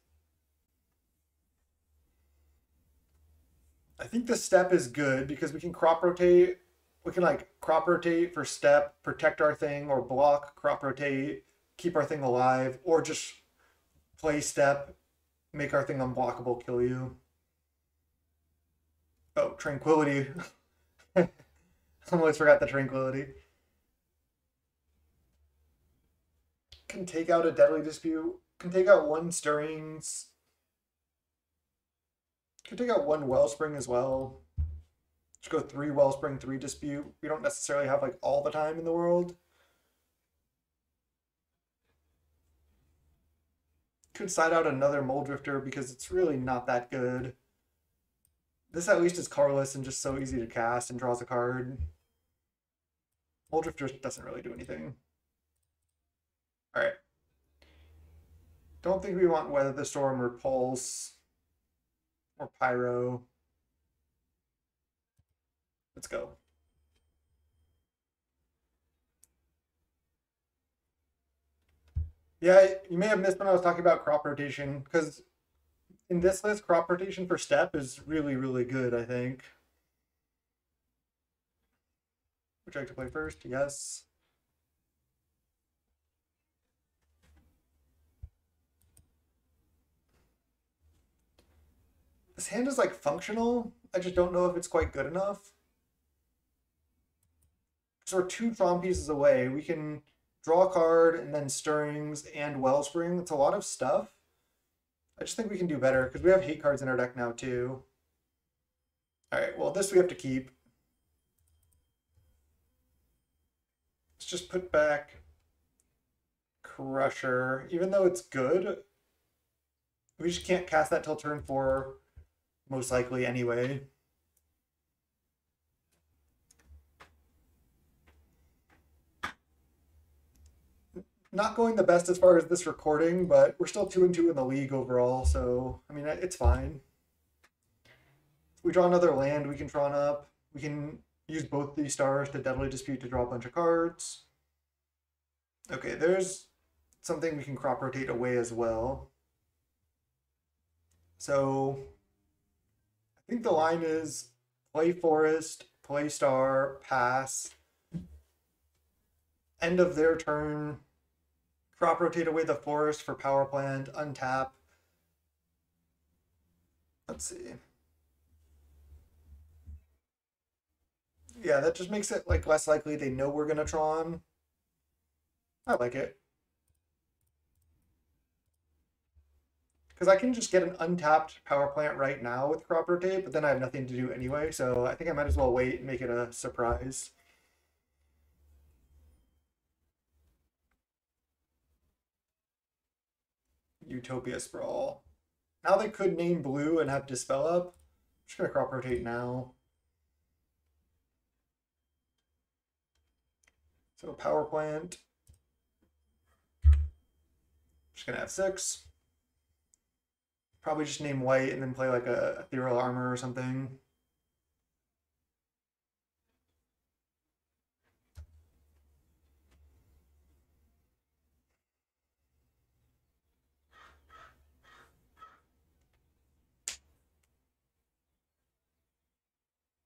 I think the step is good because we can crop rotate. We can like crop rotate for step, protect our thing, or block, crop rotate, keep our thing alive, or just play step, make our thing unblockable, kill you. Oh, Tranquility. Almost forgot the Tranquility. Can take out a Deadly Dispute. Can take out 1 Stirrings. Can take out 1 Wellspring as well. Just go 3 Wellspring, 3 Dispute. We don't necessarily have like all the time in the world. Could side out another Moldrifter because it's really not that good. This at least is colorless and just so easy to cast and draws a card. Moldrifter doesn't really do anything. Alright. Don't think we want Weather the Storm or Pulse or Pyro. Let's go. Yeah, you may have missed when I was talking about crop rotation, because in this list, crop rotation for step is really, really good, I think. Would you like to play first? Yes. This hand is like functional. I just don't know if it's quite good enough. So we're 2 Tron pieces away. We can draw a card and then Stirrings and Wellspring. It's a lot of stuff. I just think we can do better because we have hate cards in our deck now too. Alright, well this we have to keep. Let's just put back Crusher. Even though it's good, we just can't cast that till turn 4, most likely anyway. Not going the best as far as this recording, but we're still 2-2 in the league overall, so I mean it's fine. If we draw another land, we can Tron up. We can use both these stars to Deadly Dispute to draw a bunch of cards. Okay, there's something we can crop rotate away as well. So I think the line is play Forest, play Star, pass. End of their turn. Crop rotate away the Forest for Power Plant, untap. Let's see. Yeah, that just makes it like less likely they know we're gonna Tron. I like it. Because I can just get an untapped Power Plant right now with crop rotate, but then I have nothing to do anyway, so I think I might as well wait and make it a surprise. Utopia Sprawl. Now they could name blue and have Dispel up. I'm just gonna crop rotate now. So Power Plant. Just gonna have 6. Probably just name white and then play like a Ethereal Armor or something.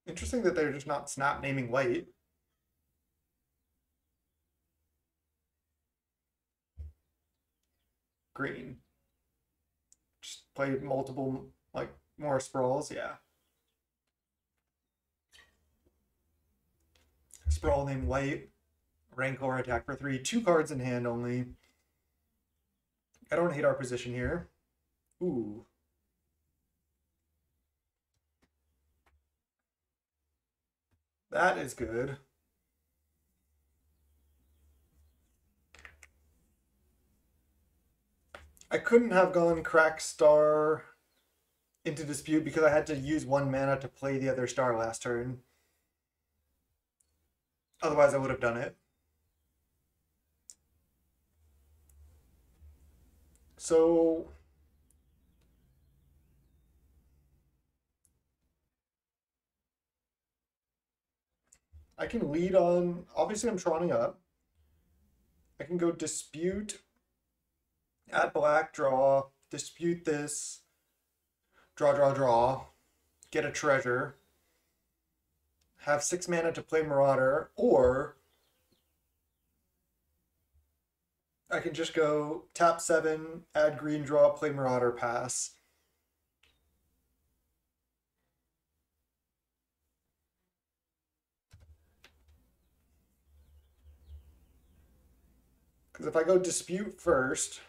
Interesting that they're just not snap naming white. Green. Just play multiple, like, more sprawls, yeah. Sprawl named white. Rancor attack for 3. 2 cards in hand only. I don't hate our position here. Ooh. That is good. I couldn't have gone Crack Star into Dispute because I had to use 1 mana to play the other star last turn. Otherwise I would have done it. So I can lead on, obviously I'm Troning up. I can go Dispute, add black, draw, Dispute this, draw, get a treasure, have 6 mana to play Marauder, or I can just go tap 7, add green, draw, play Marauder, pass. Because if I go Dispute first,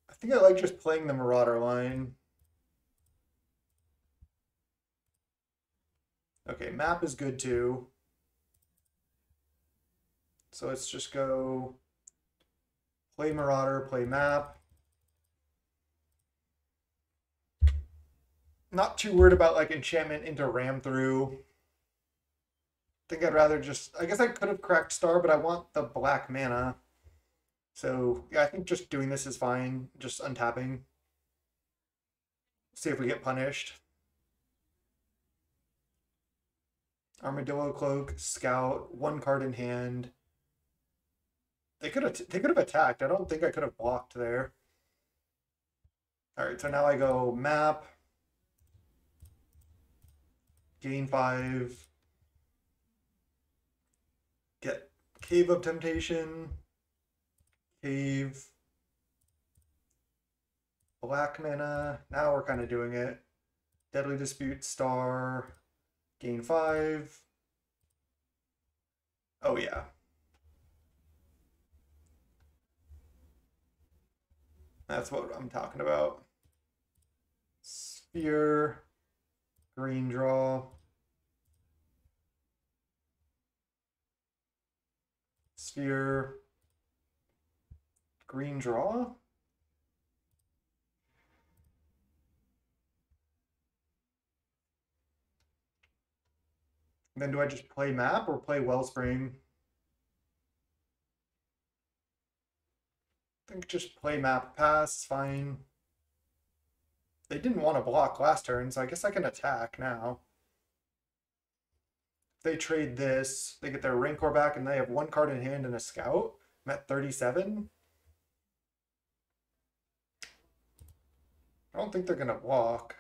I think I like just playing the Marauder line. Okay, map is good too. So let's just go play Marauder, play map. Not too worried about like enchantment into ram through. Think I'd rather just, I guess I could have cracked star, but I want the black mana. So yeah, I think just doing this is fine. Just untapping. See if we get punished. Armadillo Cloak, Scout, one card in hand. They could have attacked. I don't think I could have blocked there. All right, so now I go map, gain 5, get Cave of Temptation, Cave, black mana. Now we're kind of doing it. Deadly Dispute, star, gain 5. Oh yeah. That's what I'm talking about. Sphere, green draw. Sphere, green draw. Then do I just play map or play Wellspring? I think just play map pass, fine. They didn't want to block last turn, so I guess I can attack now. If they trade this, they get their Rancor back, and they have one card in hand and a Scout. I'm at 37. I don't think they're going to block.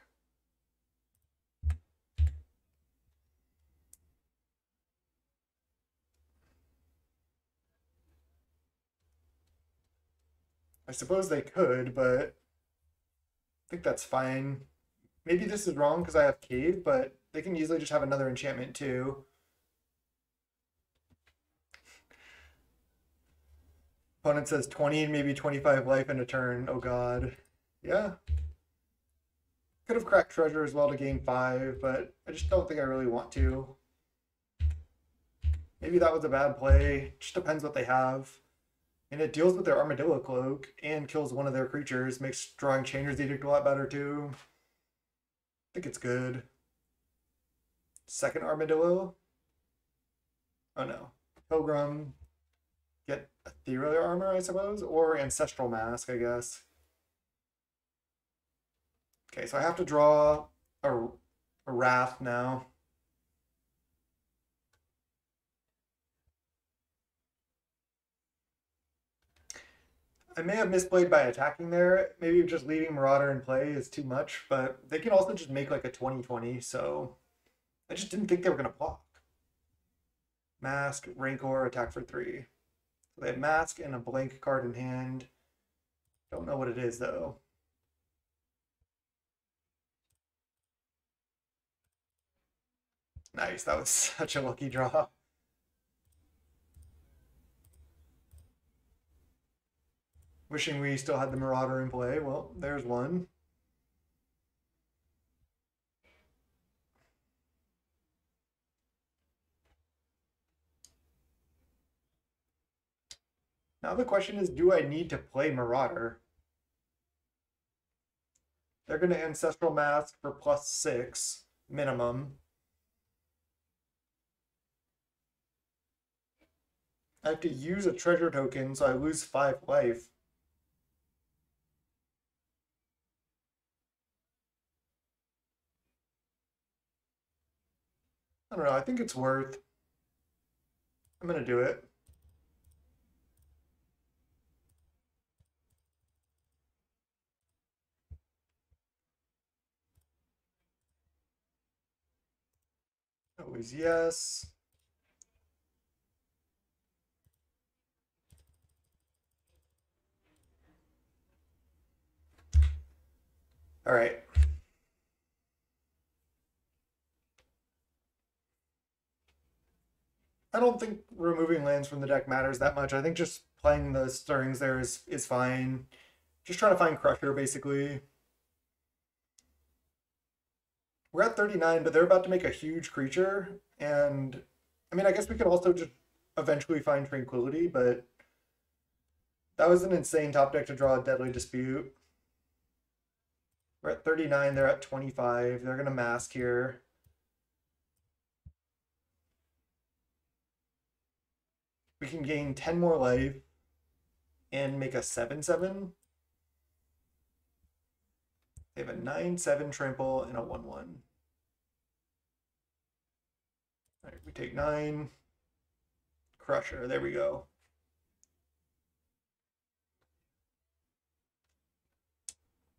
I suppose they could, but I think that's fine. Maybe this is wrong because I have Cave, but they can easily just have another enchantment too. Opponent says 20 and maybe 25 life in a turn. Oh god. Yeah. Could have cracked treasure as well to gain 5, but I just don't think I really want to. Maybe that was a bad play. Just depends what they have. And it deals with their Armadillo Cloak and kills one of their creatures. Makes drawing Chainer's Edict a lot better too. I think it's good. Second Armadillo. Oh no. Pilgrim. Get Ethereal Armor, I suppose? Or Ancestral Mask, I guess. Okay, so I have to draw a Wrath now. I may have misplayed by attacking there. Maybe just leaving Marauder in play is too much, but they can also just make like a 20-20, so I just didn't think they were going to block. Mask, Rancor, attack for 3. So they have Mask and a blank card in hand. Don't know what it is, though. Nice, that was such a lucky draw. Wishing we still had the Marauder in play. Well, there's one. Now the question is, do I need to play Marauder? They're going to Ancestral Mask for +6 minimum. I have to use a treasure token, so I lose 5 life. I don't know, I think it's worth. I'm going to do it. Always yes. All right. I don't think removing lands from the deck matters that much. I think just playing the stirrings there is fine. Just trying to find Crusher, basically. We're at 39, but they're about to make a huge creature. And I mean, I guess we could also just eventually find Tranquility, but that was an insane top deck to draw a Deadly Dispute. We're at 39, they're at 25. They're going to mask here. We can gain 10 more life and make a 7/7. They have a 9/7 trample and a 1/1. All right, we take 9. Crusher, there we go.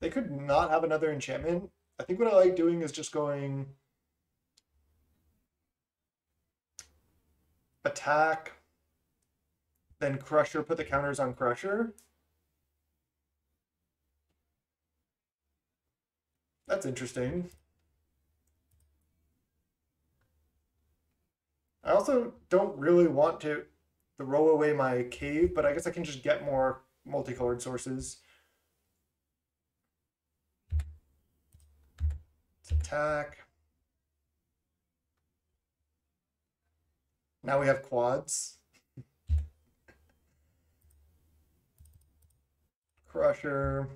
They could not have another enchantment. I think what I like doing is just going attack, then Crusher, put the counters on Crusher. That's interesting. I also don't really want to throw away my cave, but I guess I can just get more multicolored sources. Let's attack. Now we have quads. Crusher.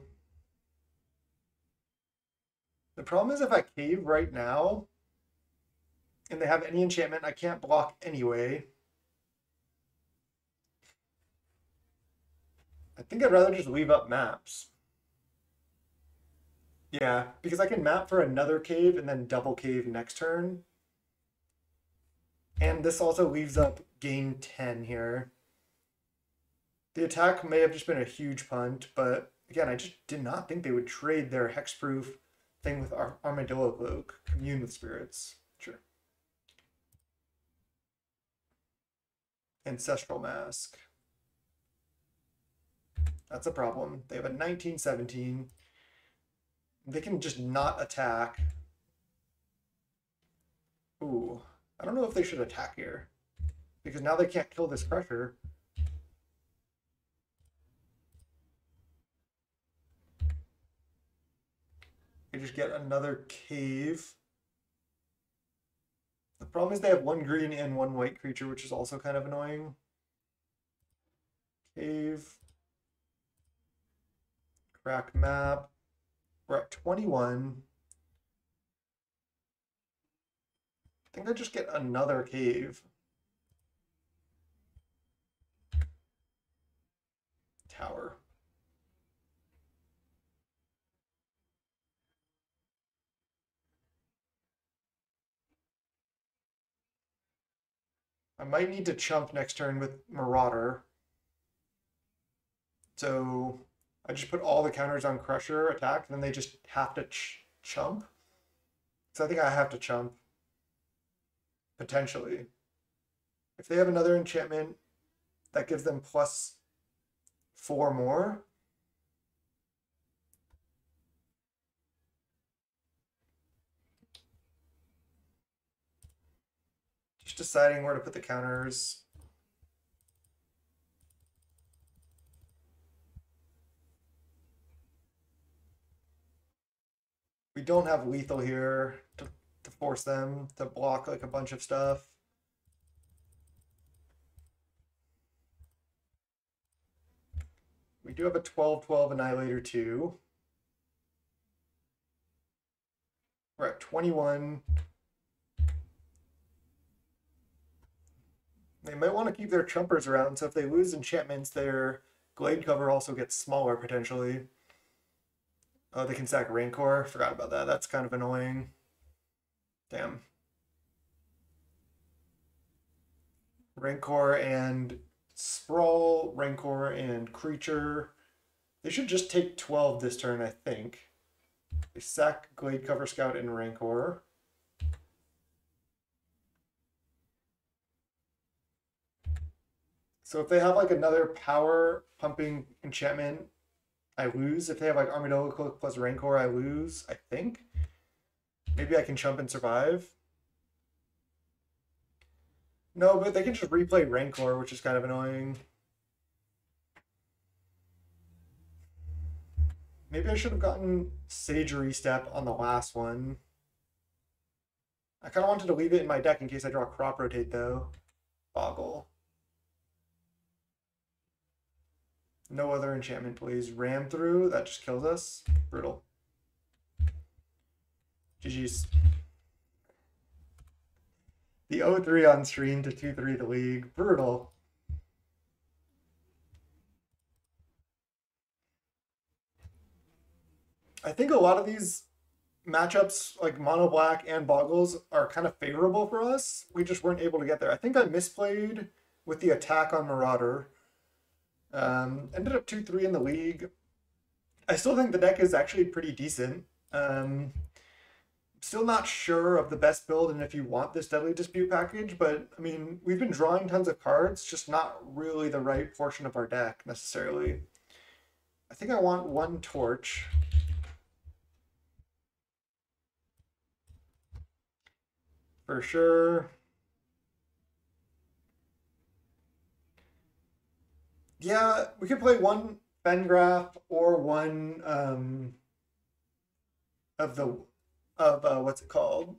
The problem is if I cave right now and they have any enchantment, I can't block anyway. I think I'd rather just leave up maps. Yeah, because I can map for another cave and then double cave next turn. And this also leaves up gain 10 here. The attack may have just been a huge punt, but again, I just did not think they would trade their hexproof thing with Armadillo Cloak. Commune with spirits. Sure. Ancestral Mask. That's a problem. They have a 19/17. They can just not attack. Ooh, I don't know if they should attack here. Because now they can't kill this Crusher. They just get another cave. The problem is they have 1 green and 1 white creature, which is also kind of annoying. Cave. Crack map. We're at 21. I think I just get another cave. Tower. I might need to chump next turn with Marauder. So I just put all the counters on Crusher attack, and then they just have to chump. So I think I have to chump. Potentially. If they have another enchantment, that gives them +4 more. Just deciding where to put the counters. We don't have lethal here to force them to block like a bunch of stuff. We do have a 12/12 Annihilator too. We're at 21. They might want to keep their chumpers around, so if they lose enchantments, their glade cover also gets smaller potentially. Oh, they can sack Rancor. Forgot about that. That's kind of annoying. Damn. Rancor and Sprawl, Rancor and Creature. They should just take 12 this turn, I think. They sack Glade Cover Scout and Rancor. So if they have like another power pumping enchantment, I lose. If they have like Armadillo Cloak plus Rancor, I lose, I think. Maybe I can chump and survive. No, but they can just replay Rancor, which is kind of annoying. Maybe I should have gotten Sagery Step on the last one. I kind of wanted to leave it in my deck in case I draw Crop Rotate, though. Boggle. No other enchantment, please. Ram through. That just kills us. Brutal. GG's. The 0-3 on stream to 2-3 the league. Brutal. I think a lot of these matchups, like Mono Black and Boggles, are kind of favorable for us. We just weren't able to get there. I think I misplayed with the attack on Marauder. Ended up 2-3 in the league. I still think the deck is actually pretty decent. Still not sure of the best build and if you want this Deadly Dispute package, but I mean, we've been drawing tons of cards, just not really the right portion of our deck necessarily. I think I want one Torch. For sure. Yeah, we could play one Fengraph or one what's it called?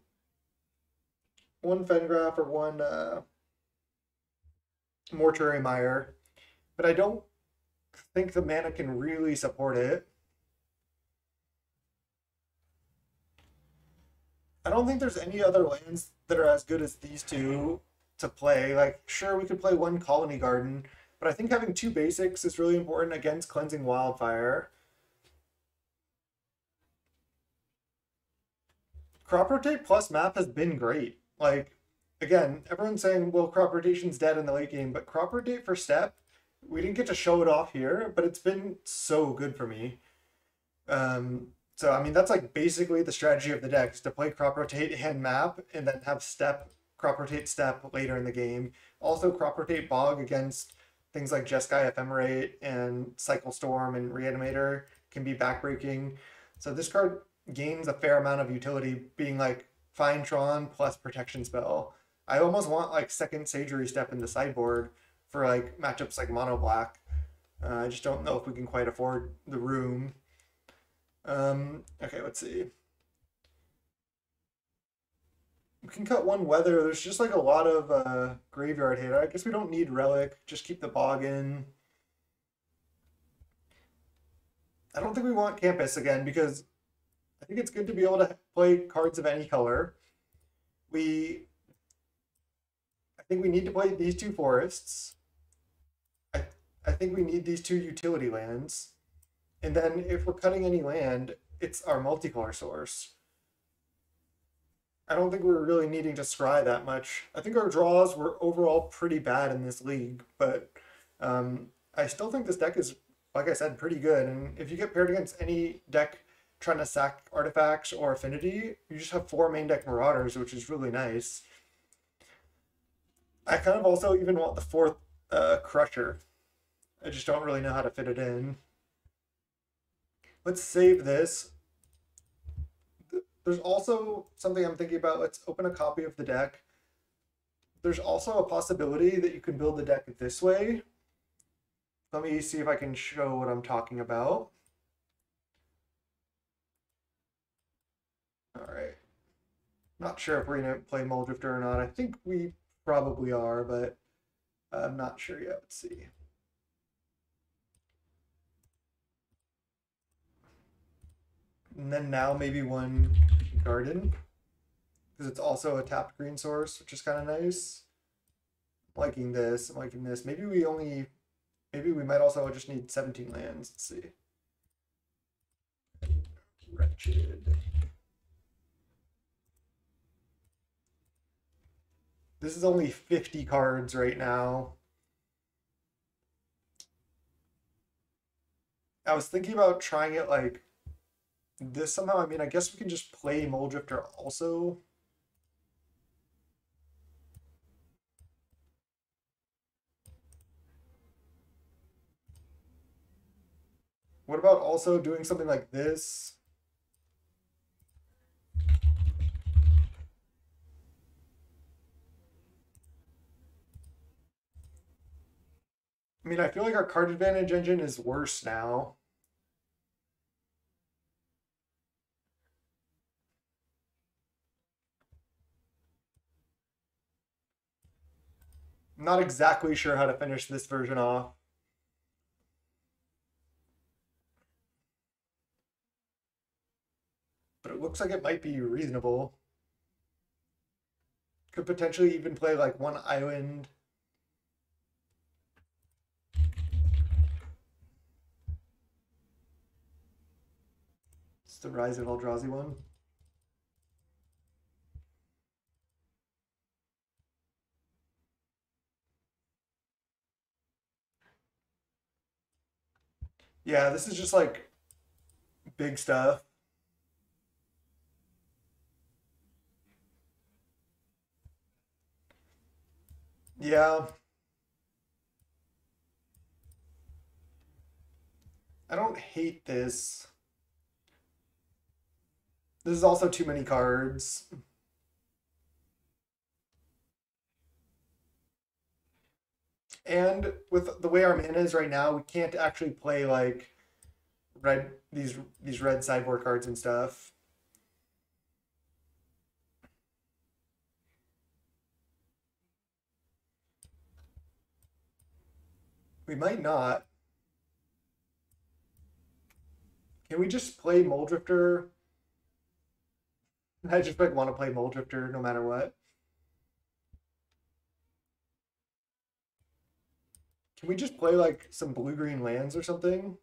One Fengraph or one Mortuary Mire. But I don't think the mana can really support it. I don't think there's any other lands that are as good as these two to play. Like, sure, we could play one Colony Garden, but I think having two basics is really important against Cleansing Wildfire. Crop Rotate plus map has been great. Like, again, everyone's saying, well, Crop Rotation's dead in the late game, but Crop Rotate for step, we didn't get to show it off here, but it's been so good for me. So, I mean, that's like basically the strategy of the deck, is to play Crop Rotate and map, and then have step, Crop Rotate step later in the game. Also, Crop Rotate Bog against things like Jeskai Ephemerate and Cycle Storm and Reanimator can be backbreaking. So this card gains a fair amount of utility, being like Fine Tron plus Protection Spell. I almost want like second Sagery Step in the sideboard for like matchups like Mono Black. I just don't know if we can quite afford the room. Okay, let's see. We can cut one Weather. There's just like a lot of graveyard hit. I guess we don't need Relic. Just keep the Bog in. I don't think we want Campus again because I think it's good to be able to play cards of any color. I think we need to play these two forests. I think we need these two utility lands. And then if we're cutting any land, it's our multicolor source. I don't think we're really needing to scry that much. I think our draws were overall pretty bad in this league, but I still think this deck is, like I said, pretty good. And if you get paired against any deck trying to sack artifacts or affinity, you just have 4 main deck Marauders, which is really nice. I kind of also even want the 4th Crusher. I just don't really know how to fit it in. Let's save this. There's also something I'm thinking about. Let's open a copy of the deck. There's also a possibility that you can build the deck this way. Let me see if I can show what I'm talking about. All right. Not sure if we're going to play Muldrifter or not. I think we probably are, but I'm not sure yet. Let's see. And then now maybe one Garden, because it's also a tapped green source, which is kind of nice. I'm liking this. I'm liking this. Maybe we might also just need 17 lands. Let's see. Wretched. This is only 50 cards right now. I was thinking about trying it like this somehow. I mean, I guess we can just play Muldrifter also. What about also doing something like this? I mean, I feel like our card advantage engine is worse now. Not exactly sure how to finish this version off. But it looks like it might be reasonable. Could potentially even play like one island. It's the Rise of Eldrazi one. Yeah, this is just like big stuff. Yeah. I don't hate this. This is also too many cards. And with the way our mana is right now, we can't actually play like these red sideboard cards and stuff. We might not. Can we just play Mold Drifter? I just like want to play Mold Drifter no matter what. Can we just play like some blue-green lands or something?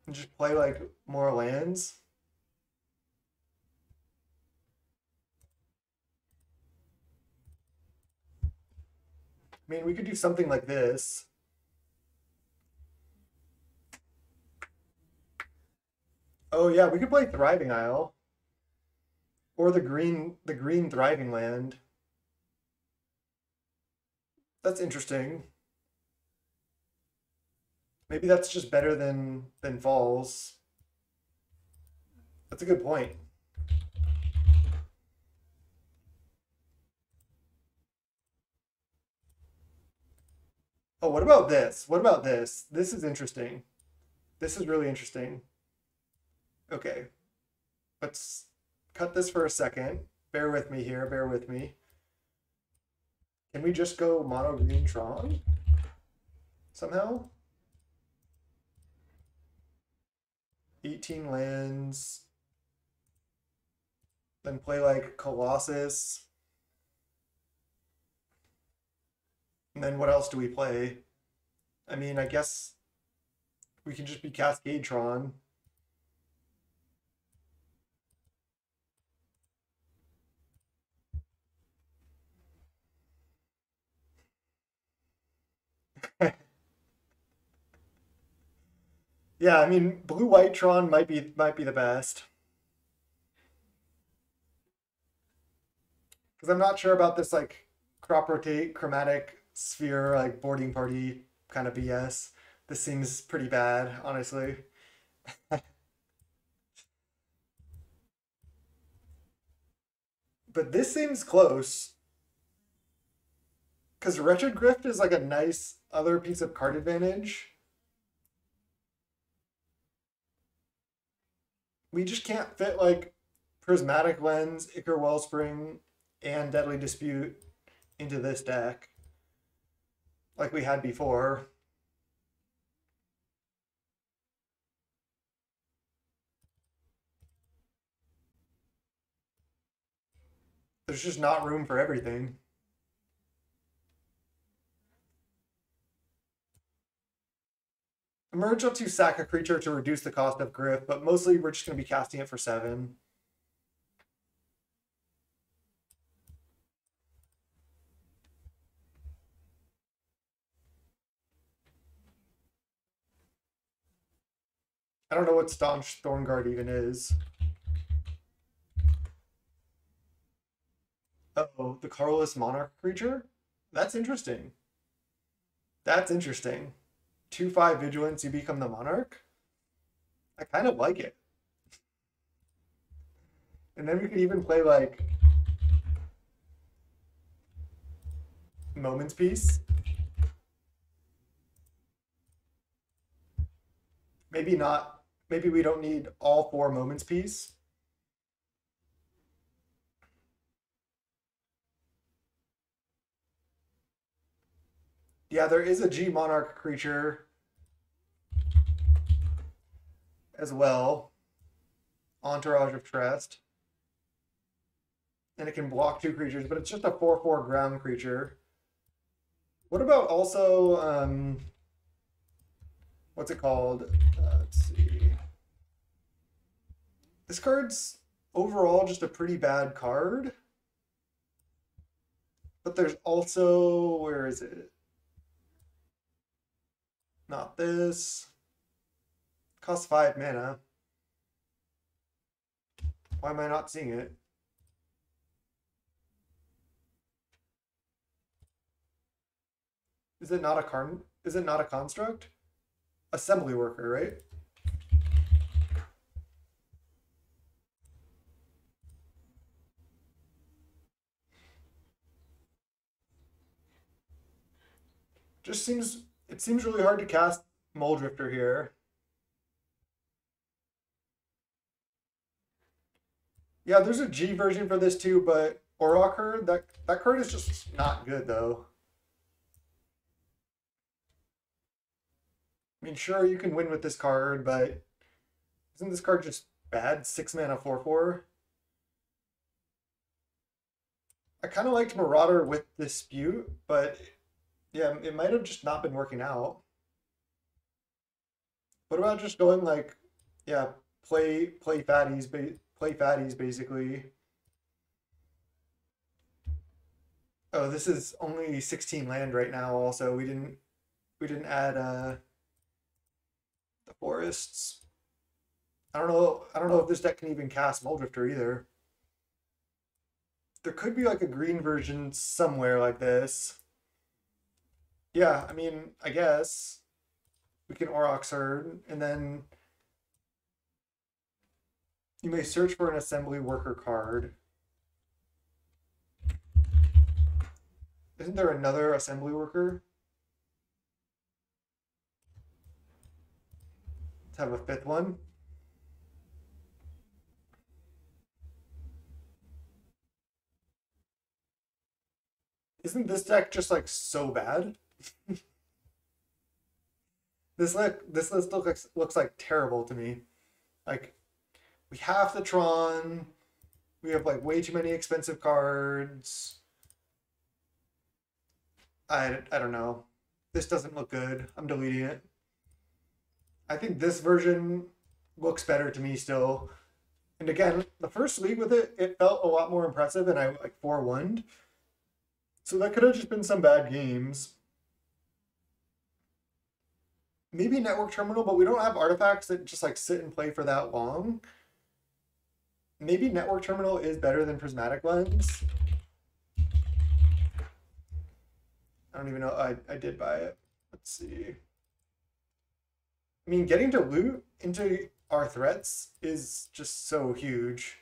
And just play like more lands? I mean, we could do something like this. Oh yeah, we could play Thriving Isle. Or the green Thriving Land. That's interesting. Maybe that's just better than Falls. That's a good point. Oh, what about this? What about this? This is interesting. This is really interesting. Okay, let's cut this for a second. Bear with me here, bear with me. Can we just go mono green Tron? Somehow? 18 lands. Then play like Colossus. And then what else do we play? I mean, I guess we can just be Cascade Tron. Yeah, I mean, blue white Tron might be the best. Because I'm not sure about this like crop rotate chromatic sphere like boarding party kind of BS. This seems pretty bad, honestly. But this seems close. Because Wretched Grift is like a nice other piece of card advantage. We just can't fit like Prismatic Lens, Ichor Wellspring, and Deadly Dispute into this deck like we had before. There's just not room for everything. Emerge up to sack a creature to reduce the cost of Griff, but mostly we're just going to be casting it for 7. I don't know what Staunch Thornguard even is. Uh-oh, the colorless monarch creature? That's interesting. That's interesting. 2/5 vigilance, you become the monarch? I kind of like it. And then we could even play like Moment's Peace. Maybe not. Maybe we don't need all 4 Moment's Peace. Yeah, there is a G Monarch creature as well. Entourage of Trest. And it can block 2 creatures, but it's just a 4/4 ground creature. What about also, what's it called? Let's see. This card's overall just a pretty bad card. But there's also, where is it? Not this. Costs 5 mana. Why am I not seeing it? Is it not a card? Is it not a construct? Assembly worker, right? Just seems it seems really hard to cast Muldrifter here. Yeah, there's a G version for this too, but Oroker, that card is just not good though. I mean, sure, you can win with this card, but isn't this card just bad? 6 mana 4/4. I kind of liked Marauder with Dispute, but yeah, it might have just not been working out. What about just going like, yeah, play fatties basically. Oh, this is only 16 land right now. Also, we didn't add the forests. I don't know if this deck can even cast Muldrifter either. There could be like a green version somewhere like this. Yeah, I mean, I guess we can Aurochs Herd, and then you may search for an assembly worker card. Isn't there another assembly worker? Let's have a 5th one. Isn't this deck just like so bad? This list looks like terrible to me. Like we have the Tron, we have like way too many expensive cards. I don't know. This doesn't look good. I'm deleting it. I think this version looks better to me still. And again, the first league with it, it felt a lot more impressive, and I like 4-1'd. So that could have just been some bad games. Maybe Network Terminal, but we don't have artifacts that just like sit and play for that long. Maybe Network Terminal is better than Prismatic Lens. I don't even know. I did buy it. Let's see. I mean, getting to loot into our threats is just so huge.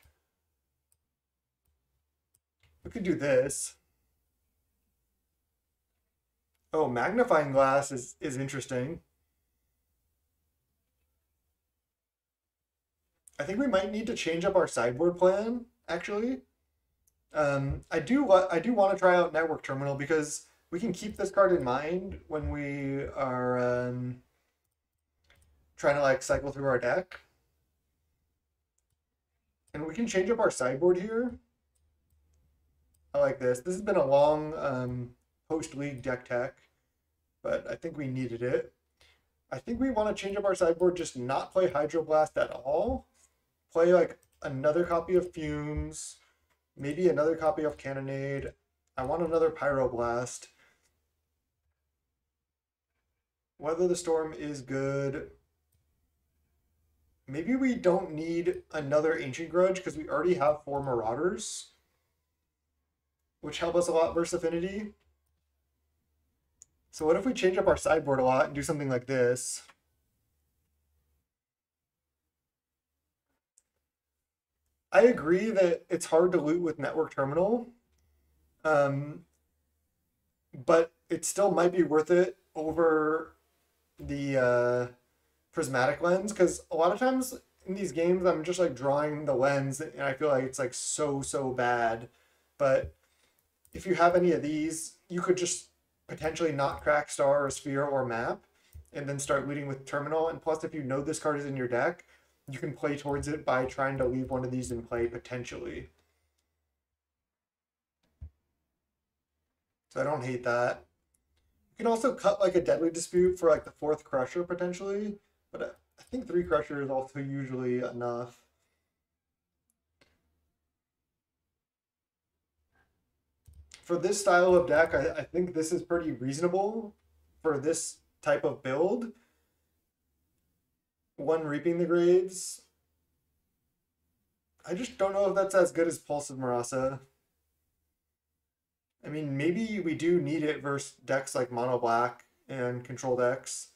We could do this. Oh, Magnifying Glass is interesting. I think we might need to change up our sideboard plan, actually. I do want to try out Network Terminal because we can keep this card in mind when we are trying to like cycle through our deck. And we can change up our sideboard here. I like this. This has been a long post-league deck tech, but I think we needed it. I think we want to change up our sideboard, just not play Hydroblast at all. Play like another copy of Fumes, maybe another copy of Cannonade. I want another Pyroblast. Weather the Storm is good. Maybe we don't need another Ancient Grudge because we already have 4 Marauders, which help us a lot versus Affinity. So what if we change up our sideboard a lot and do something like this? I agree that it's hard to loot with Network Terminal, but it still might be worth it over the Prismatic Lens, because a lot of times in these games I'm just like drawing the lens and I feel like it's like so bad. But if you have any of these, you could just potentially not crack Star or Sphere or Map, and then start leading with Terminal. And plus, if you know this card is in your deck, you can play towards it by trying to leave one of these in play potentially. So I don't hate that. You can also cut like a Deadly Dispute for like the 4th Crusher potentially, but I think 3 Crusher is also usually enough. For this style of deck, I think this is pretty reasonable for this type of build. 1 Reaping the Graves. I just don't know if that's as good as Pulse of Marasa. I mean, maybe we do need it versus decks like Mono Black and Control decks.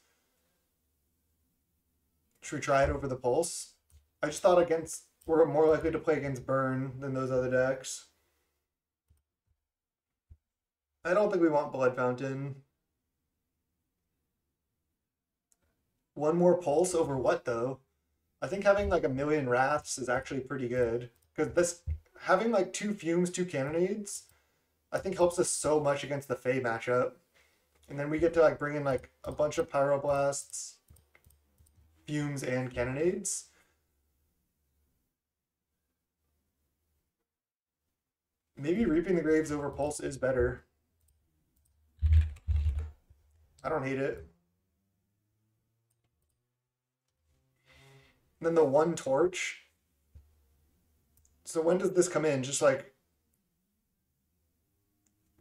Should we try it over the Pulse? I just thought we're more likely to play against Burn than those other decks. I don't think we want Blood Fountain. 1 more Pulse over what though? I think having like a million Wraths is actually pretty good. Because having like 2 Fumes, 2 Cannonades, I think helps us so much against the Fae matchup. And then we get to like bring in like a bunch of Pyroblasts, Fumes, and Cannonades. Maybe Reaping the Graves over Pulse is better. I don't hate it. And then the 1 Torch. So when does this come in? Just like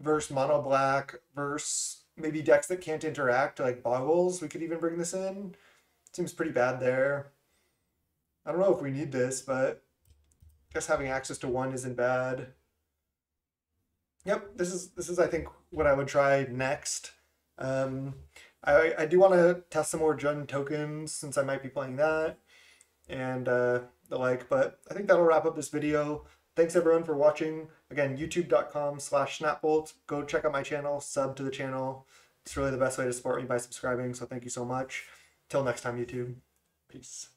versus Mono Black, versus maybe decks that can't interact, like Boggles. We could even bring this in. Seems pretty bad there. I don't know if we need this, but I guess having access to 1 isn't bad. Yep, this is I think what I would try next. I do want to test some more Jund tokens since I might be playing that and the like, but I think that'll wrap up this video. Thanks everyone for watching. Again, youtube.com/snapbolt. Go check out my channel, sub to the channel. It's really the best way to support me by subscribing, so thank you so much. Till next time, YouTube. Peace.